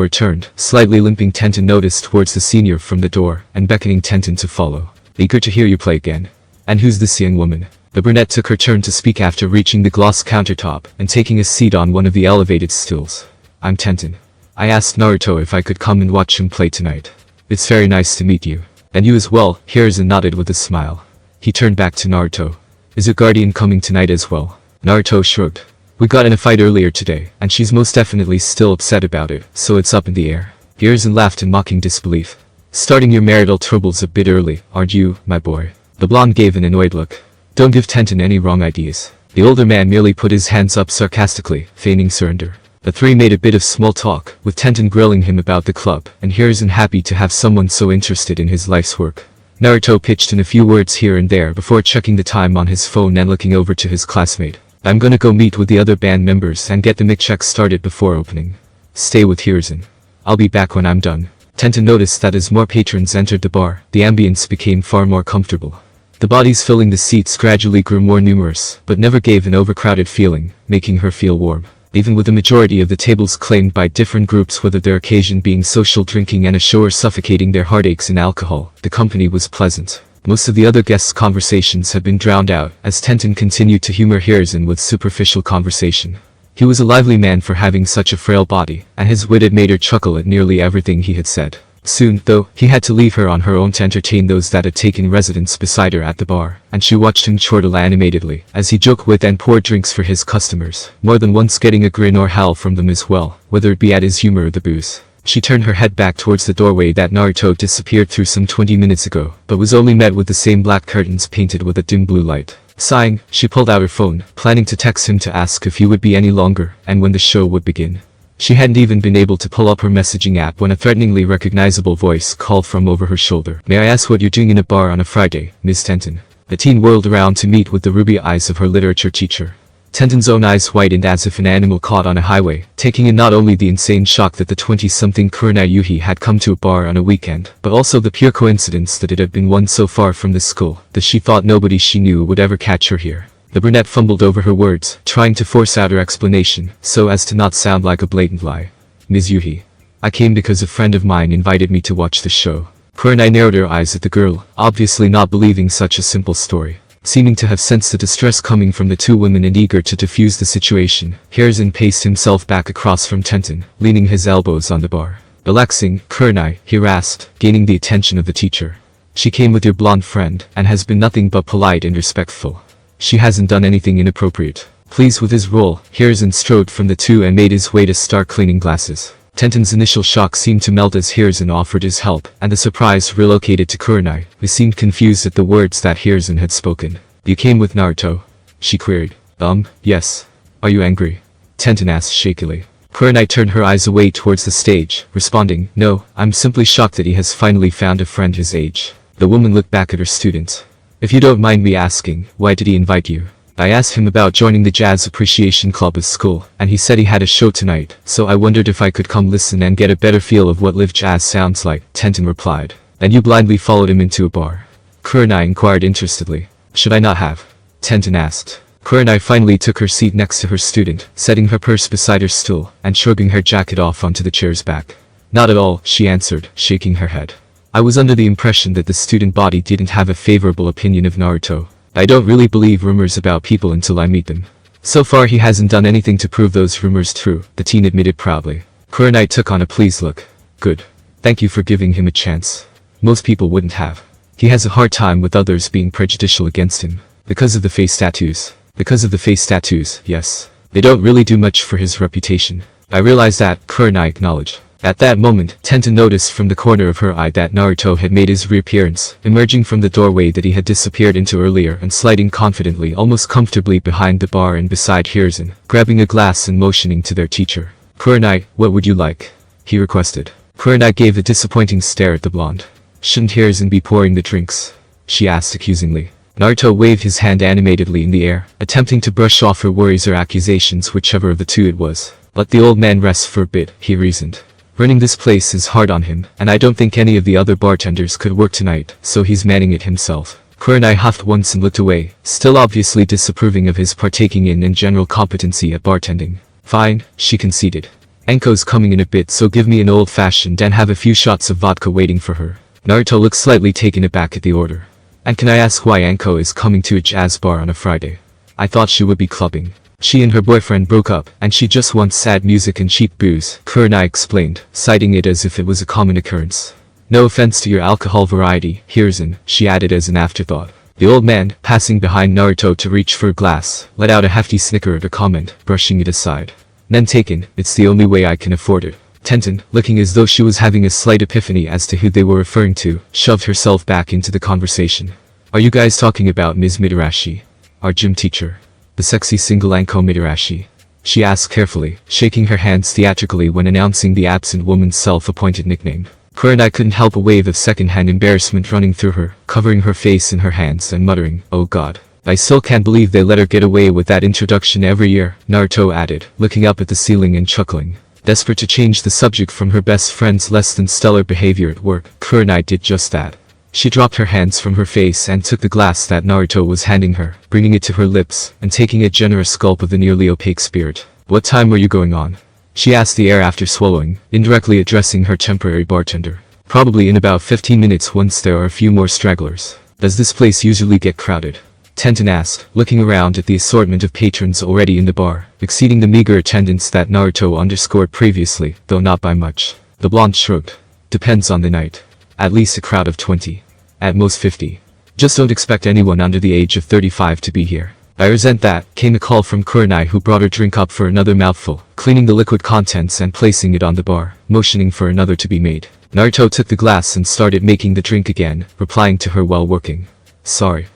returned, slightly limping. Tenten noticed towards the senior from the door, and beckoning Tenten to follow. Eager to hear you play again. And who's this young woman? The brunette took her turn to speak after reaching the gloss countertop, and taking a seat on one of the elevated stools. I'm Tenten. I asked Naruto if I could come and watch him play tonight. It's very nice to meet you. And you as well. Hiruzen nodded with a smile. He turned back to Naruto. Is a guardian coming tonight as well? Naruto shrugged. We got in a fight earlier today, and she's most definitely still upset about it, so it's up in the air. Hiruzen laughed in mocking disbelief. Starting your marital troubles a bit early, aren't you, my boy? The blonde gave an annoyed look. Don't give Tenten any wrong ideas. The older man merely put his hands up sarcastically, feigning surrender. The three made a bit of small talk, with Tenten grilling him about the club, and Hiruzen happy to have someone so interested in his life's work. Naruto pitched in a few words here and there before checking the time on his phone and looking over to his classmate. I'm gonna go meet with the other band members and get the mic check started before opening. Stay with Hiruzen. I'll be back when I'm done. Tenten noticed that as more patrons entered the bar, the ambience became far more comfortable. The bodies filling the seats gradually grew more numerous, but never gave an overcrowded feeling, making her feel warm. Even with the majority of the tables claimed by different groups, whether their occasion being social drinking and a show or suffocating their heartaches in alcohol, the company was pleasant. Most of the other guests' conversations had been drowned out, as Tenten continued to humor Hiruzen with superficial conversation. He was a lively man for having such a frail body, and his wit had made her chuckle at nearly everything he had said. Soon, though, he had to leave her on her own to entertain those that had taken residence beside her at the bar, and she watched him chortle animatedly, as he joked with and poured drinks for his customers, more than once getting a grin or howl from them as well, whether it be at his humor or the booze. She turned her head back towards the doorway that Naruto disappeared through some 20 minutes ago, but was only met with the same black curtains painted with a dim blue light. Sighing, she pulled out her phone, planning to text him to ask if he would be any longer, and when the show would begin. She hadn't even been able to pull up her messaging app when a threateningly recognizable voice called from over her shoulder. May I ask what you're doing in a bar on a Friday, Miss Tenten? The teen whirled around to meet with the ruby eyes of her literature teacher. Tenten's own eyes whitened as if an animal caught on a highway, taking in not only the insane shock that the 20-something Kurenai Yuhi had come to a bar on a weekend, but also the pure coincidence that it had been one so far from the school, that she thought nobody she knew would ever catch her here. The brunette fumbled over her words, trying to force out her explanation, so as to not sound like a blatant lie. Ms. Yuhi. I came because a friend of mine invited me to watch the show. Kurenai narrowed her eyes at the girl, obviously not believing such a simple story. Seeming to have sensed the distress coming from the two women and eager to defuse the situation, Hiruzen paced himself back across from Tenten, leaning his elbows on the bar. Relaxing, Kurenai, he rasped, gaining the attention of the teacher. She came with your blonde friend, and has been nothing but polite and respectful. She hasn't done anything inappropriate. Pleased with his role, Hiruzen strode from the two and made his way to start cleaning glasses. Tenten's initial shock seemed to melt as Hiruzen offered his help, and the surprise relocated to Kurenai, who seemed confused at the words that Hiruzen had spoken. You came with Naruto? She queried. Yes. Are you angry? Tenten asked shakily. Kurenai turned her eyes away towards the stage, responding, No, I'm simply shocked that he has finally found a friend his age. The woman looked back at her student. If you don't mind me asking, why did he invite you? I asked him about joining the Jazz Appreciation Club at school, and he said he had a show tonight, so I wondered if I could come listen and get a better feel of what live jazz sounds like, Tenten replied. And you blindly followed him into a bar? Kurenai inquired interestedly. Should I not have? Tenten asked. Kurenai finally took her seat next to her student, setting her purse beside her stool, and shrugging her jacket off onto the chair's back. Not at all, she answered, shaking her head. I was under the impression that the student body didn't have a favorable opinion of Naruto. I don't really believe rumors about people until I meet them. So far he hasn't done anything to prove those rumors true, the teen admitted proudly. Kurenai took on a pleased look. Good. Thank you for giving him a chance. Most people wouldn't have. He has a hard time with others being prejudicial against him. Because of the face tattoos. Because of the face tattoos, yes. They don't really do much for his reputation. I realize that, Kurenai acknowledged. At that moment, Tenten noticed from the corner of her eye that Naruto had made his reappearance, emerging from the doorway that he had disappeared into earlier and sliding confidently almost comfortably behind the bar and beside Hiruzen, grabbing a glass and motioning to their teacher. Kurenai, what would you like? He requested. Kurenai gave a disappointing stare at the blonde. Shouldn't Hiruzen be pouring the drinks? She asked accusingly. Naruto waved his hand animatedly in the air, attempting to brush off her worries or accusations, whichever of the two it was. Let the old man rest for a bit, he reasoned. Running this place is hard on him, and I don't think any of the other bartenders could work tonight, so he's manning it himself. Kurenai huffed once and looked away, still obviously disapproving of his partaking in and general competency at bartending. Fine, she conceded. Anko's coming in a bit, so give me an old-fashioned and have a few shots of vodka waiting for her. Naruto looked slightly taken aback at the order. And can I ask why Anko is coming to a jazz bar on a Friday? I thought she would be clubbing. She and her boyfriend broke up, and she just wants sad music and cheap booze, Kurenai explained, citing it as if it was a common occurrence. No offense to your alcohol variety, Hiruzen, she added as an afterthought. The old man, passing behind Naruto to reach for a glass, let out a hefty snicker at a comment, brushing it aside. None taken, it's the only way I can afford it. Tenten, looking as though she was having a slight epiphany as to who they were referring to, shoved herself back into the conversation. Are you guys talking about Ms. Midarashi? Our gym teacher? The sexy single Anko Midarashi? She asked carefully, shaking her hands theatrically when announcing the absent woman's self-appointed nickname. Kurenai couldn't help a wave of second-hand embarrassment running through her, covering her face in her hands and muttering, "Oh God. I still can't believe they let her get away with that introduction every year," Naruto added, looking up at the ceiling and chuckling. Desperate to change the subject from her best friend's less-than-stellar behavior at work, Kurenai did just that. She dropped her hands from her face and took the glass that Naruto was handing her, bringing it to her lips, and taking a generous gulp of the nearly opaque spirit. "What time were you going on?" she asked the air after swallowing, indirectly addressing her temporary bartender. "Probably in about 15 minutes once there are a few more stragglers." "Does this place usually get crowded?" Tenten asked, looking around at the assortment of patrons already in the bar, exceeding the meager attendance that Naruto underscored previously, though not by much. The blonde shrugged. "Depends on the night. At least a crowd of 20. At most 50. Just don't expect anyone under the age of 35 to be here." "I resent that," came a call from Kurenai, who brought her drink up for another mouthful, cleaning the liquid contents and placing it on the bar, motioning for another to be made. Naruto took the glass and started making the drink again, replying to her while working. Sorry.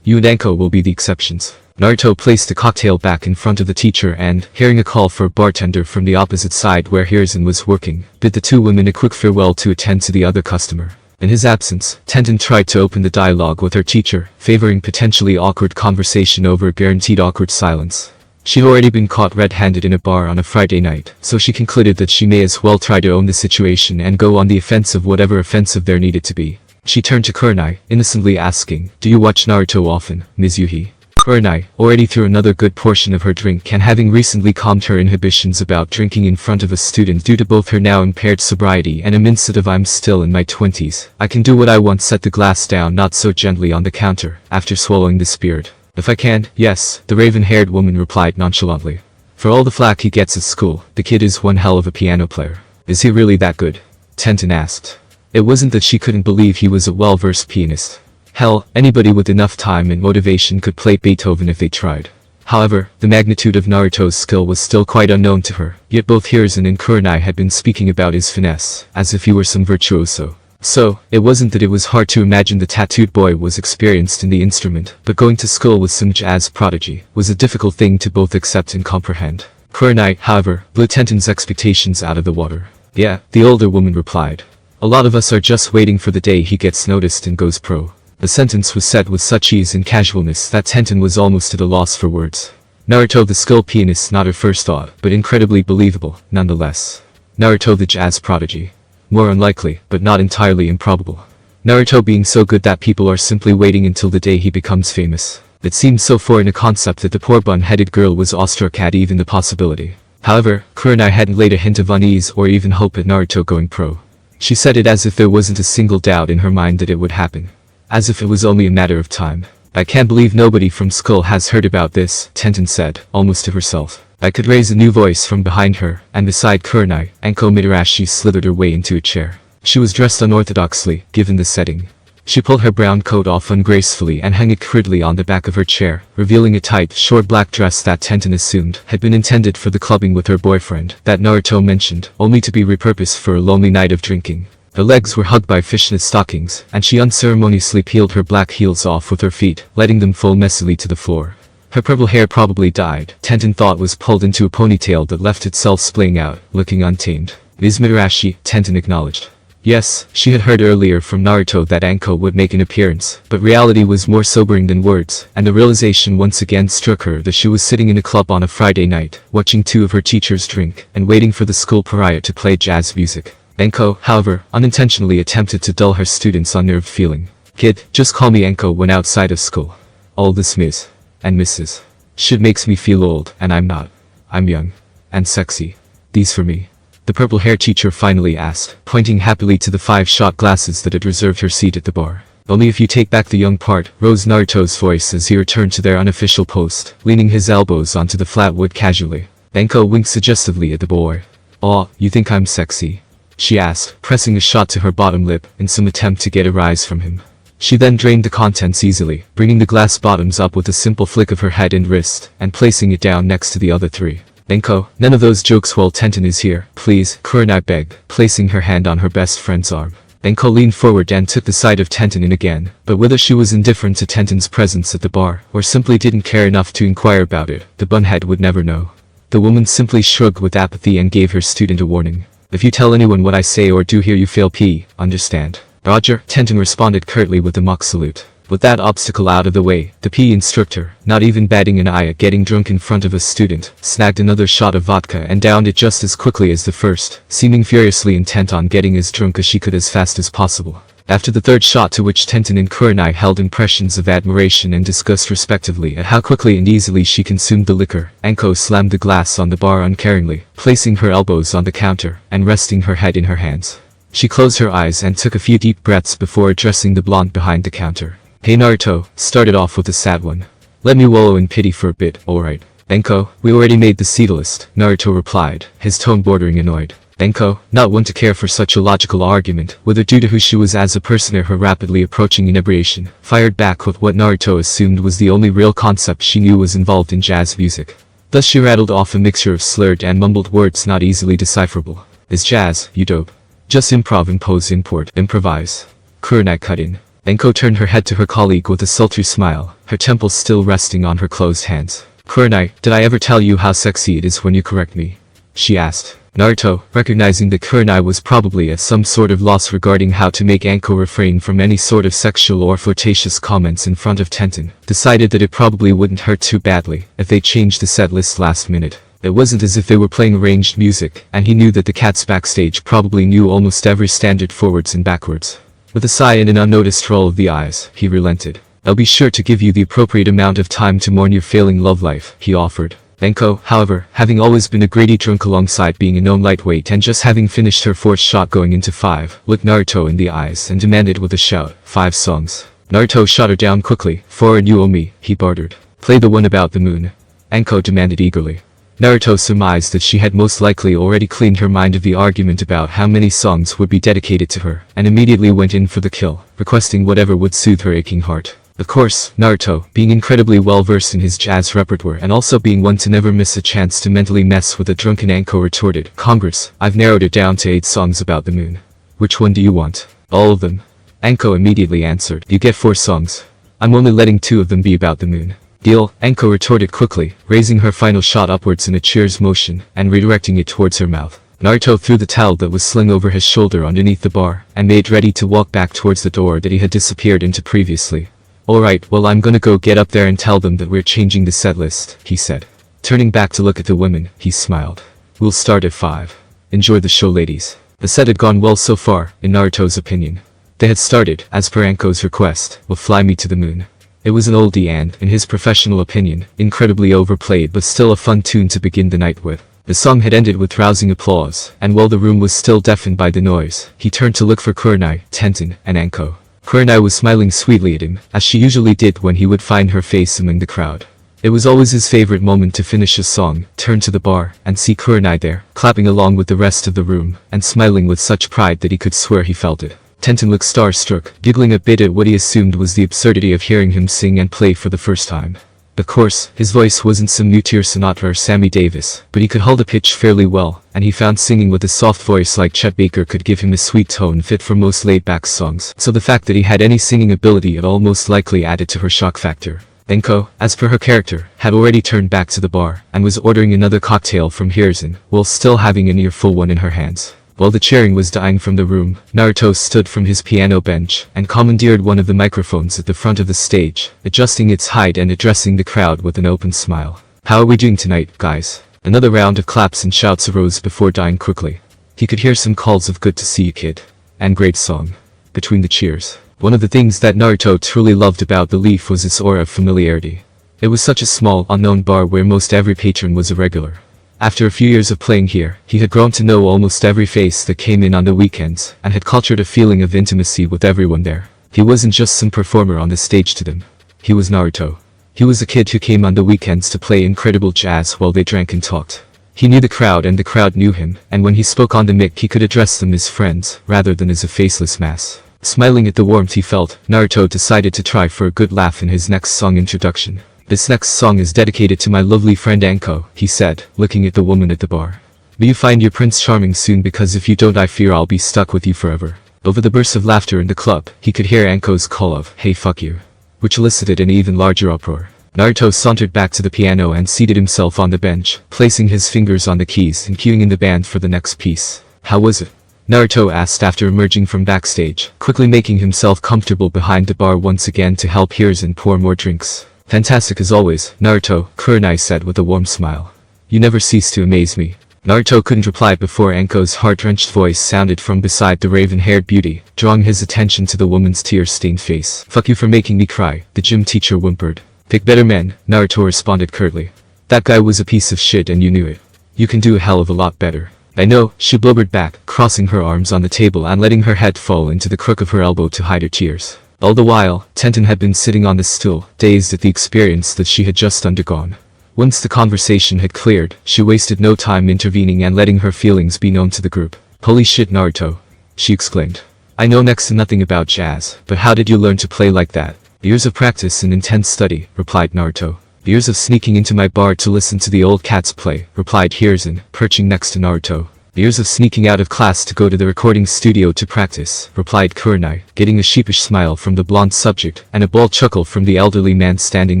You and Anko will be the exceptions." Naruto placed the cocktail back in front of the teacher and, hearing a call for a bartender from the opposite side where Hiruzen was working, bid the two women a quick farewell to attend to the other customer. In his absence, Tenten tried to open the dialogue with her teacher, favoring potentially awkward conversation over guaranteed awkward silence. She'd already been caught red-handed in a bar on a Friday night, so she concluded that she may as well try to own the situation and go on the offensive, whatever offensive there needed to be. She turned to Kurenai, innocently asking, "Do you watch Naruto often, Ms. Yuhi?" Kurenai, already through another good portion of her drink and having recently calmed her inhibitions about drinking in front of a student due to both her now impaired sobriety and a mindset of "I'm still in my 20s. I can do what I want," set the glass down not so gently on the counter, after swallowing the spirit. "If I can, yes," the raven-haired woman replied nonchalantly. "For all the flack he gets at school, the kid is one hell of a piano player." "Is he really that good?" Tenten asked. It wasn't that she couldn't believe he was a well-versed pianist. Hell, anybody with enough time and motivation could play Beethoven if they tried. However, the magnitude of Naruto's skill was still quite unknown to her, yet both Hiruzen and Kurenai had been speaking about his finesse, as if he were some virtuoso. So, it wasn't that it was hard to imagine the tattooed boy was experienced in the instrument, but going to school with some jazz prodigy was a difficult thing to both accept and comprehend. Kurenai, however, blew Tenten's expectations out of the water. "Yeah," the older woman replied. "A lot of us are just waiting for the day he gets noticed and goes pro." The sentence was said with such ease and casualness that Tenten was almost at a loss for words. Naruto the skilled pianist, not her first thought, but incredibly believable, nonetheless. Naruto the jazz prodigy. More unlikely, but not entirely improbable. Naruto being so good that people are simply waiting until the day he becomes famous. It seemed so foreign a concept that the poor bun-headed girl was awestruck at even the possibility. However, Kurenai hadn't laid a hint of unease or even hope at Naruto going pro. She said it as if there wasn't a single doubt in her mind that it would happen. As if it was only a matter of time. "I can't believe nobody from school has heard about this," Tenten said, almost to herself. I could raise a new voice from behind her, and beside Kurenai, Anko Midarashi slithered her way into a chair. She was dressed unorthodoxly, given the setting. She pulled her brown coat off ungracefully and hung it crudely on the back of her chair, revealing a tight, short black dress that Tenten assumed had been intended for the clubbing with her boyfriend, that Naruto mentioned, only to be repurposed for a lonely night of drinking. Her legs were hugged by fishnet stockings, and she unceremoniously peeled her black heels off with her feet, letting them fall messily to the floor. Her purple hair, probably dyed, Tenten thought was pulled into a ponytail that left itself splaying out, looking untamed. "Ms. Midarashi," Tenten acknowledged. Yes, she had heard earlier from Naruto that Anko would make an appearance, but reality was more sobering than words, and the realization once again struck her that she was sitting in a club on a Friday night, watching two of her teachers drink, and waiting for the school pariah to play jazz music. Anko, however, unintentionally attempted to dull her students' unnerved feeling. "Kid, just call me Anko when outside of school. All this Ms. and Mrs. shit makes me feel old, and I'm not. I'm young. And sexy. These for me?" The purple-haired teacher finally asked, pointing happily to the 5-shot glasses that had reserved her seat at the bar. "Only if you take back the young part," rose Naruto's voice as he returned to their unofficial post, leaning his elbows onto the flat wood casually. Anko winked suggestively at the boy. "Aw, you think I'm sexy?" she asked, pressing a shot to her bottom lip in some attempt to get a rise from him. She then drained the contents easily, bringing the glass bottoms up with a simple flick of her head and wrist, and placing it down next to the other three. "Anko, none of those jokes while Tenten is here, please," Kurenai begged, placing her hand on her best friend's arm. Anko leaned forward and took the side of Tenten in again, but whether she was indifferent to Tenten's presence at the bar, or simply didn't care enough to inquire about it, the bunhead would never know. The woman simply shrugged with apathy and gave her student a warning. "If you tell anyone what I say or do here you fail P, understand?" "Roger," Tenten responded curtly with a mock salute. With that obstacle out of the way, the PE instructor, not even batting an eye at getting drunk in front of a student, snagged another shot of vodka and downed it just as quickly as the first, seeming furiously intent on getting as drunk as she could as fast as possible. After the third shot, to which Tenten and Kurenai held impressions of admiration and disgust respectively at how quickly and easily she consumed the liquor, Anko slammed the glass on the bar uncaringly, placing her elbows on the counter, and resting her head in her hands. She closed her eyes and took a few deep breaths before addressing the blonde behind the counter. "Hey Naruto," started off with a sad one. "Let me wallow in pity for a bit, alright?" "Anko, we already made the seed list," Naruto replied, his tone bordering annoyed. Anko, not one to care for such a logical argument, whether due to who she was as a person or her rapidly approaching inebriation, fired back with what Naruto assumed was the only real concept she knew was involved in jazz music. Thus she rattled off a mixture of slurred and mumbled words not easily decipherable. "Is jazz, you dope? Just improv, impose, import, improvise." Kurenai cut in. Anko turned her head to her colleague with a sultry smile, her temples still resting on her closed hands. "Kurenai, did I ever tell you how sexy it is when you correct me?" she asked. Naruto, recognizing that Kurenai was probably at some sort of loss regarding how to make Anko refrain from any sort of sexual or flirtatious comments in front of Tenten, decided that it probably wouldn't hurt too badly if they changed the set list last minute. It wasn't as if they were playing arranged music, and he knew that the cats backstage probably knew almost every standard forwards and backwards. With a sigh and an unnoticed roll of the eyes, he relented. "I'll be sure to give you the appropriate amount of time to mourn your failing love life," he offered. Anko, however, having always been a greedy drunk alongside being a known lightweight and just having finished her fourth shot going into 5, looked Naruto in the eyes and demanded with a shout, 5 songs. Naruto shot her down quickly. 4 and you owe me, he bartered. "Play the one about the moon," Anko demanded eagerly. Naruto surmised that she had most likely already cleaned her mind of the argument about how many songs would be dedicated to her, and immediately went in for the kill, requesting whatever would soothe her aching heart. Of course, Naruto, being incredibly well versed in his jazz repertoire and also being one to never miss a chance to mentally mess with a drunken Anko, retorted, "Congress, I've narrowed it down to 8 songs about the moon. Which one do you want?" "All of them." Anko immediately answered, "You get 4 songs. I'm only letting 2 of them be about the moon." "Deal," Anko retorted quickly, raising her final shot upwards in a cheers motion, and redirecting it towards her mouth. Naruto threw the towel that was slung over his shoulder underneath the bar, and made ready to walk back towards the door that he had disappeared into previously. "Alright, well I'm gonna go get up there and tell them that we're changing the set list," he said. Turning back to look at the women, he smiled. "We'll start at 5. Enjoy the show, ladies." The set had gone well so far, in Naruto's opinion. They had started, as per Anko's request, with Fly Me to the Moon. It was an oldie and, in his professional opinion, incredibly overplayed but still a fun tune to begin the night with. The song had ended with rousing applause, and while the room was still deafened by the noise, he turned to look for Kurenai, Tenten, and Anko. Kurenai was smiling sweetly at him, as she usually did when he would find her face among the crowd. It was always his favorite moment to finish a song, turn to the bar, and see Kurenai there, clapping along with the rest of the room, and smiling with such pride that he could swear he felt it. Tenten looked starstruck, giggling a bit at what he assumed was the absurdity of hearing him sing and play for the first time. Of course, his voice wasn't some new tier Sinatra or Sammy Davis, but he could hold a pitch fairly well, and he found singing with a soft voice like Chet Baker could give him a sweet tone fit for most laid-back songs, so the fact that he had any singing ability at all most likely added to her shock factor. Anko, as per her character, had already turned back to the bar, and was ordering another cocktail from Hiruzen, while still having an earful one in her hands. While the cheering was dying from the room, Naruto stood from his piano bench and commandeered one of the microphones at the front of the stage, adjusting its height and addressing the crowd with an open smile. "How are we doing tonight, guys?" Another round of claps and shouts arose before dying quickly. He could hear some calls of "good to see you, kid," and "great song" between the cheers. One of the things that Naruto truly loved about the Leaf was its aura of familiarity. It was such a small, unknown bar where most every patron was a regular. After a few years of playing here, he had grown to know almost every face that came in on the weekends, and had cultured a feeling of intimacy with everyone there. He wasn't just some performer on the stage to them. He was Naruto. He was a kid who came on the weekends to play incredible jazz while they drank and talked. He knew the crowd and the crowd knew him, and when he spoke on the mic he could address them as friends, rather than as a faceless mass. Smiling at the warmth he felt, Naruto decided to try for a good laugh in his next song introduction. "This next song is dedicated to my lovely friend Anko," he said, looking at the woman at the bar. "May you find your prince charming soon, because if you don't I fear I'll be stuck with you forever." Over the bursts of laughter in the club, he could hear Anko's call of, "Hey fuck you," which elicited an even larger uproar. Naruto sauntered back to the piano and seated himself on the bench, placing his fingers on the keys and cueing in the band for the next piece. "How was it?" Naruto asked after emerging from backstage, quickly making himself comfortable behind the bar once again to help Hiruzen pour more drinks. "Fantastic as always, Naruto," Kurenai said with a warm smile. "You never cease to amaze me." Naruto couldn't reply before Anko's heart-wrenched voice sounded from beside the raven-haired beauty, drawing his attention to the woman's tear-stained face. "Fuck you for making me cry," the gym teacher whimpered. "Pick better men," Naruto responded curtly. "That guy was a piece of shit and you knew it. You can do a hell of a lot better." "I know," she blubbered back, crossing her arms on the table and letting her head fall into the crook of her elbow to hide her tears. All the while, Tenten had been sitting on the stool, dazed at the experience that she had just undergone. Once the conversation had cleared, she wasted no time intervening and letting her feelings be known to the group. "Holy shit, Naruto," she exclaimed. "I know next to nothing about jazz, but how did you learn to play like that?" "Years of practice and intense study," replied Naruto. "Years of sneaking into my bar to listen to the old cats play," replied Hiruzen, perching next to Naruto. "Years of sneaking out of class to go to the recording studio to practice," replied Kurenai, getting a sheepish smile from the blonde subject and a bald chuckle from the elderly man standing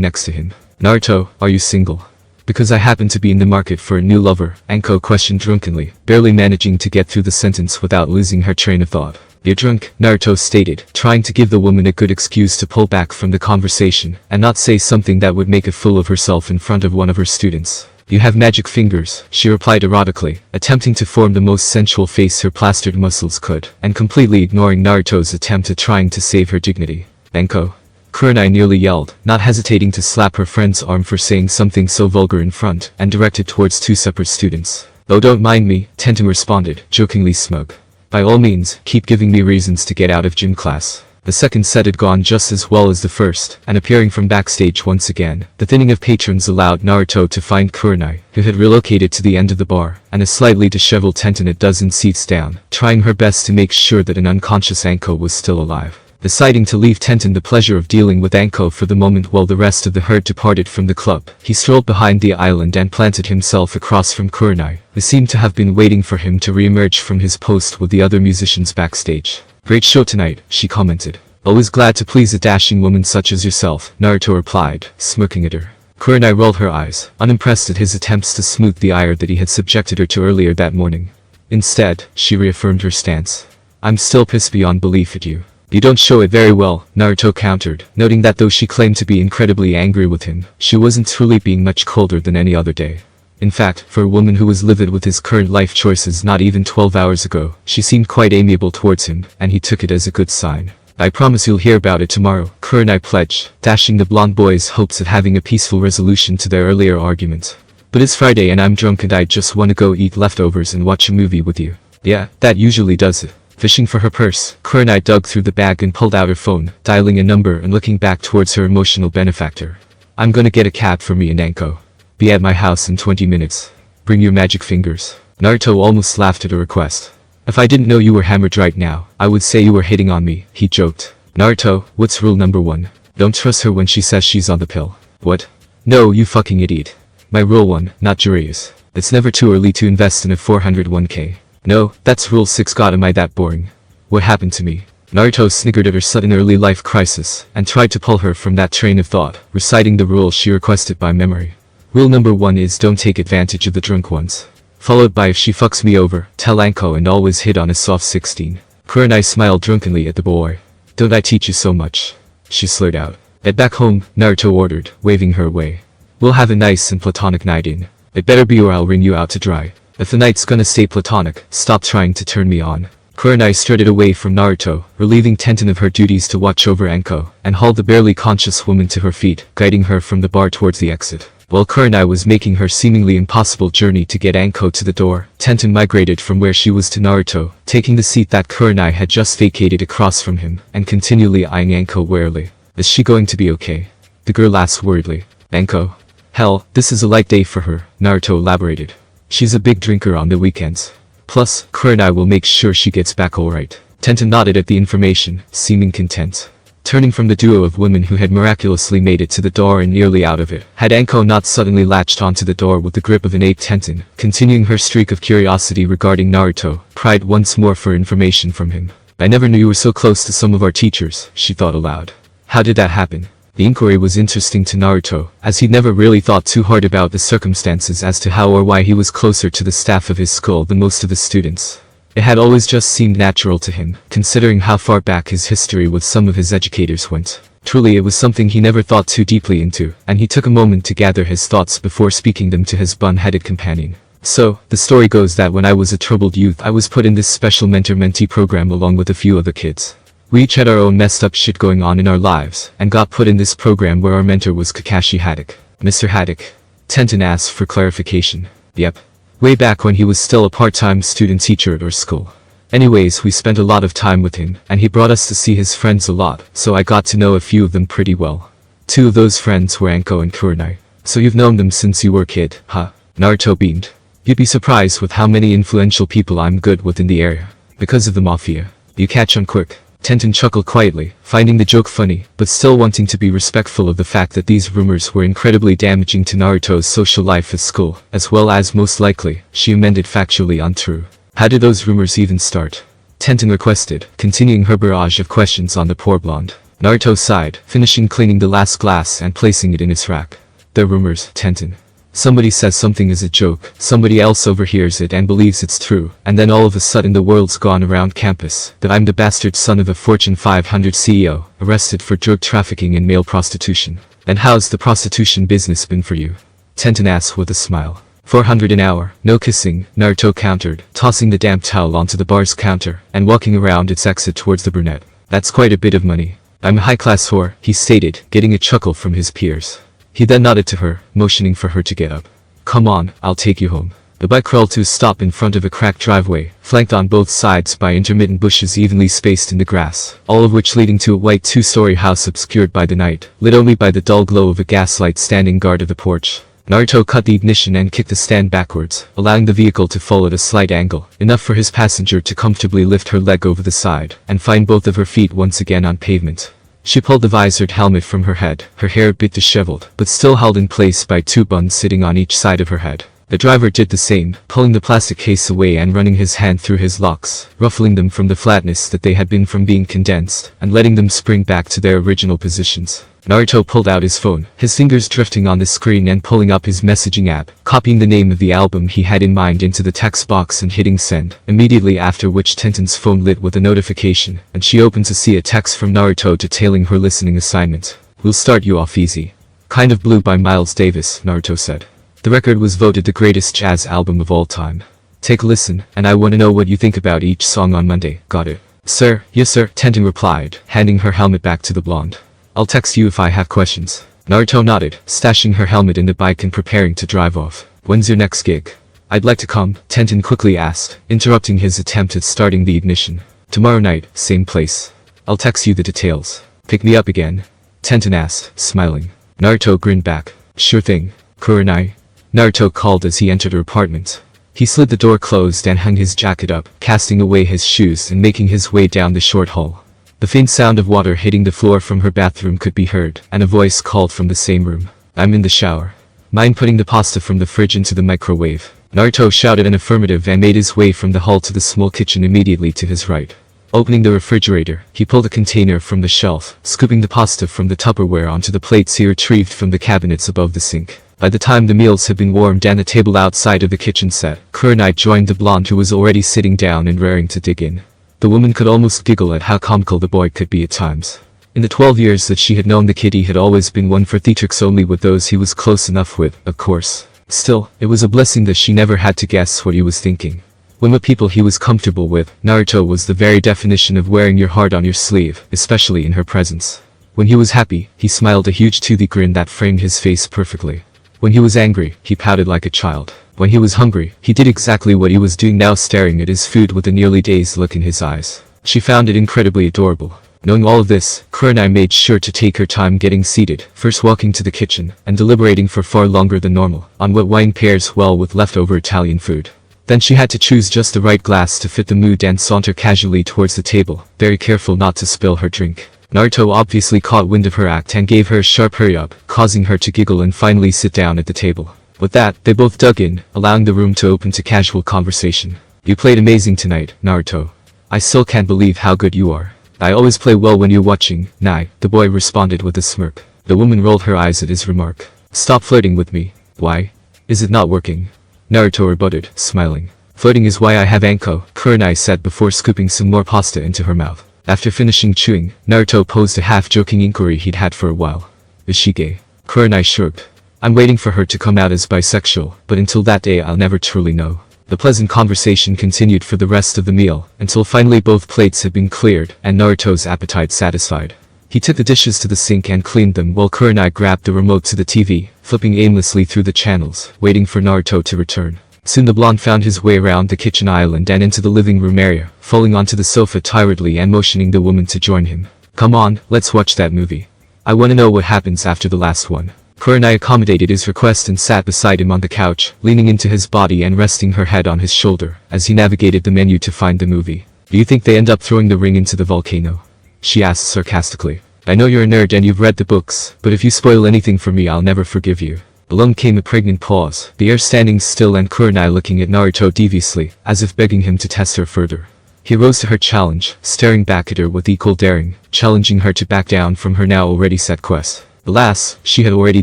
next to him. "Naruto, are you single?" "Because I happen to be in the market for a new lover," Anko questioned drunkenly, barely managing to get through the sentence without losing her train of thought. "You're drunk," Naruto stated, trying to give the woman a good excuse to pull back from the conversation and not say something that would make a fool of herself in front of one of her students. "You have magic fingers," she replied erotically, attempting to form the most sensual face her plastered muscles could, and completely ignoring Naruto's attempt at trying to save her dignity. "Anko," Kurenai nearly yelled, not hesitating to slap her friend's arm for saying something so vulgar in front, and directed towards two separate students. "Oh, don't mind me," Tenten responded, jokingly smug. "By all means, keep giving me reasons to get out of gym class." The second set had gone just as well as the first, and appearing from backstage once again, the thinning of patrons allowed Naruto to find Kurenai, who had relocated to the end of the bar, and a slightly disheveled Tenten a dozen seats down, trying her best to make sure that an unconscious Anko was still alive. Deciding to leave Tenten the pleasure of dealing with Anko for the moment while the rest of the herd departed from the club, he strolled behind the island and planted himself across from Kurenai, who seemed to have been waiting for him to re-emerge from his post with the other musicians backstage. "Great show tonight," she commented. "Always glad to please a dashing woman such as yourself," Naruto replied, smirking at her. Kurenai rolled her eyes, unimpressed at his attempts to smooth the ire that he had subjected her to earlier that morning. Instead, she reaffirmed her stance. "I'm still pissed beyond belief at you." "You don't show it very well," Naruto countered, noting that though she claimed to be incredibly angry with him, she wasn't truly being much colder than any other day. In fact, for a woman who was livid with his current life choices not even 12 hours ago, she seemed quite amiable towards him, and he took it as a good sign. "I promise you'll hear about it tomorrow," Kurenai pledged, dashing the blonde boy's hopes of having a peaceful resolution to their earlier argument. "But it's Friday and I'm drunk and I just want to go eat leftovers and watch a movie with you." "Yeah, that usually does it." Fishing for her purse, Kurenai dug through the bag and pulled out her phone, dialing a number and looking back towards her emotional benefactor. "I'm gonna get a cab for me and Anko. Be at my house in 20 minutes. Bring your magic fingers." Naruto almost laughed at her request. "If I didn't know you were hammered right now, I would say you were hitting on me," he joked. "Naruto, what's rule number 1? Don't trust her when she says she's on the pill." "What?" "No, you fucking idiot. My rule 1, not Jurius. It's never too early to invest in a 401k. "No, that's rule 6. God, am I that boring? What happened to me?" Naruto sniggered at her sudden early life crisis, and tried to pull her from that train of thought, reciting the rule she requested by memory. "Rule number 1 is don't take advantage of the drunk ones. Followed by if she fucks me over, tell Anko and always hit on a soft 16. Kurenai smiled drunkenly at the boy. Don't I teach you so much? She slurred out. Head back home, Naruto ordered, waving her away. We'll have a nice and platonic night in. It better be or I'll wring you out to dry. If the night's gonna stay platonic, stop trying to turn me on. Kurenai strutted away from Naruto, relieving Tenten of her duties to watch over Anko, and hauled the barely conscious woman to her feet, guiding her from the bar towards the exit. While Kurenai was making her seemingly impossible journey to get Anko to the door, Tenten migrated from where she was to Naruto, taking the seat that Kurenai had just vacated across from him, and continually eyeing Anko warily. Is she going to be okay? The girl asked worriedly. Anko? Hell, this is a light day for her, Naruto elaborated. She's a big drinker on the weekends. Plus, Kurenai will make sure she gets back alright. Tenten nodded at the information, seeming content. Turning from the duo of women who had miraculously made it to the door and nearly out of it, had Anko not suddenly latched onto the door with the grip of an ape, Tenten, continuing her streak of curiosity regarding Naruto, pried once more for information from him. I never knew you were so close to some of our teachers, she thought aloud. How did that happen? The inquiry was interesting to Naruto, as he'd never really thought too hard about the circumstances as to how or why he was closer to the staff of his school than most of the students. It had always just seemed natural to him, considering how far back his history with some of his educators went. Truly it was something he never thought too deeply into, and he took a moment to gather his thoughts before speaking them to his bun-headed companion. So, the story goes that when I was a troubled youth I was put in this special mentor-mentee program along with a few other kids. We each had our own messed up shit going on in our lives, and got put in this program where our mentor was Kakashi Haddock. Mr. Haddock? Tenten asked for clarification. Yep. Way back when he was still a part-time student teacher at our school. Anyways, we spent a lot of time with him, and he brought us to see his friends a lot, so I got to know a few of them pretty well. Two of those friends were Anko and Kurenai. So you've known them since you were a kid, huh? Naruto beamed. You'd be surprised with how many influential people I'm good with in the area. Because of the mafia. You catch on quick. Tenten chuckled quietly, finding the joke funny, but still wanting to be respectful of the fact that these rumors were incredibly damaging to Naruto's social life at school, as well as most likely, she amended factually untrue. How did those rumors even start? Tenten requested, continuing her barrage of questions on the poor blonde. Naruto sighed, finishing cleaning the last glass and placing it in its rack. They're rumors, Tenten. Somebody says something is a joke, somebody else overhears it and believes it's true, and then all of a sudden the world's gone around campus that I'm the bastard son of a Fortune 500 CEO, arrested for drug trafficking and male prostitution. And how's the prostitution business been for you? Tenten asked with a smile. 400 an hour, no kissing, Naruto countered, tossing the damp towel onto the bar's counter, and walking around its exit towards the brunette. That's quite a bit of money. I'm a high-class whore, he stated, getting a chuckle from his peers. He then nodded to her, motioning for her to get up. Come on, I'll take you home. The bike crawled to a stop in front of a cracked driveway, flanked on both sides by intermittent bushes evenly spaced in the grass, all of which leading to a white two-story house obscured by the night, lit only by the dull glow of a gaslight standing guard of the porch. Naruto cut the ignition and kicked the stand backwards, allowing the vehicle to fall at a slight angle, enough for his passenger to comfortably lift her leg over the side, and find both of her feet once again on pavement. She pulled the visored helmet from her head, her hair a bit disheveled, but still held in place by two buns sitting on each side of her head. The driver did the same, pulling the plastic case away and running his hand through his locks, ruffling them from the flatness that they had been from being condensed, and letting them spring back to their original positions. Naruto pulled out his phone, his fingers drifting on the screen and pulling up his messaging app, copying the name of the album he had in mind into the text box and hitting send, immediately after which Tenten's phone lit with a notification, and she opened to see a text from Naruto detailing her listening assignment. We'll start you off easy. Kind of Blue by Miles Davis, Naruto said. The record was voted the greatest jazz album of all time. Take a listen, and I want to know what you think about each song on Monday, got it? Sir, yes sir, Tenten replied, handing her helmet back to the blonde. I'll text you if I have questions. Naruto nodded, stashing her helmet in the bike and preparing to drive off. When's your next gig? I'd like to come, Tenten quickly asked, interrupting his attempt at starting the ignition. Tomorrow night, same place. I'll text you the details. Pick me up again? Tenten asked, smiling. Naruto grinned back. Sure thing. Kurenai? Naruto called as he entered her apartment. He slid the door closed and hung his jacket up, casting away his shoes and making his way down the short hall. The faint sound of water hitting the floor from her bathroom could be heard, and a voice called from the same room. I'm in the shower. Mind putting the pasta from the fridge into the microwave? Naruto shouted an affirmative and made his way from the hall to the small kitchen immediately to his right. Opening the refrigerator, he pulled a container from the shelf, scooping the pasta from the Tupperware onto the plates he retrieved from the cabinets above the sink. By the time the meals had been warmed and the table outside of the kitchen set, Kurenai joined the blonde who was already sitting down and raring to dig in. The woman could almost giggle at how comical the boy could be at times. In the 12 years that she had known the kid, he had always been one for theatrics only with those he was close enough with, of course. Still, it was a blessing that she never had to guess what he was thinking. When with people he was comfortable with, Naruto was the very definition of wearing your heart on your sleeve, especially in her presence. When he was happy, he smiled a huge toothy grin that framed his face perfectly. When he was angry, he pouted like a child. When he was hungry, he did exactly what he was doing now, staring at his food with a nearly dazed look in his eyes. She found it incredibly adorable. Knowing all of this, Kurenai made sure to take her time getting seated, first walking to the kitchen, and deliberating for far longer than normal, on what wine pairs well with leftover Italian food. Then she had to choose just the right glass to fit the mood and saunter casually towards the table, very careful not to spill her drink. Naruto obviously caught wind of her act and gave her a sharp hurry up, causing her to giggle and finally sit down at the table. With that, they both dug in, allowing the room to open to casual conversation. "You played amazing tonight, Naruto. I still can't believe how good you are." "I always play well when you're watching, Nai," the boy responded with a smirk. The woman rolled her eyes at his remark. "Stop flirting with me." "Why? Is it not working?" Naruto rebutted, smiling. "Flirting is why I have Anko," Kurenai said before scooping some more pasta into her mouth. After finishing chewing, Naruto posed a half-joking inquiry he'd had for a while. "Is she gay?" Kurenai shrugged. "I'm waiting for her to come out as bisexual, but until that day I'll never truly know." The pleasant conversation continued for the rest of the meal, until finally both plates had been cleared, and Naruto's appetite satisfied. He took the dishes to the sink and cleaned them while Kurenai grabbed the remote to the TV, flipping aimlessly through the channels, waiting for Naruto to return. Soon the blonde found his way around the kitchen island and into the living room area, falling onto the sofa tiredly and motioning the woman to join him. "Come on, let's watch that movie. I want to know what happens after the last one." Kurenai accommodated his request and sat beside him on the couch, leaning into his body and resting her head on his shoulder, as he navigated the menu to find the movie. "Do you think they end up throwing the ring into the volcano?" she asked sarcastically. "I know you're a nerd and you've read the books, but if you spoil anything for me I'll never forgive you." Along came a pregnant pause, the air standing still and Kurenai looking at Naruto deviously, as if begging him to test her further. He rose to her challenge, staring back at her with equal daring, challenging her to back down from her now already set quest. Alas, she had already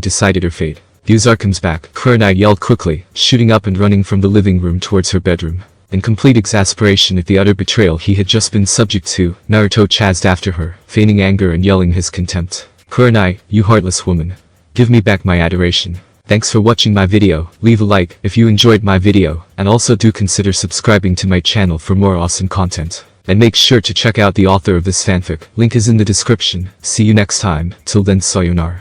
decided her fate. "The Uzarkam's back," Kurenai yelled quickly, shooting up and running from the living room towards her bedroom. In complete exasperation at the utter betrayal he had just been subject to, Naruto chased after her, feigning anger and yelling his contempt. "Kurenai, you heartless woman. Give me back my adoration." Thanks for watching my video. Leave a like if you enjoyed my video, and also do consider subscribing to my channel for more awesome content. And make sure to check out the author of this fanfic, link is in the description. See you next time, till then sayonara.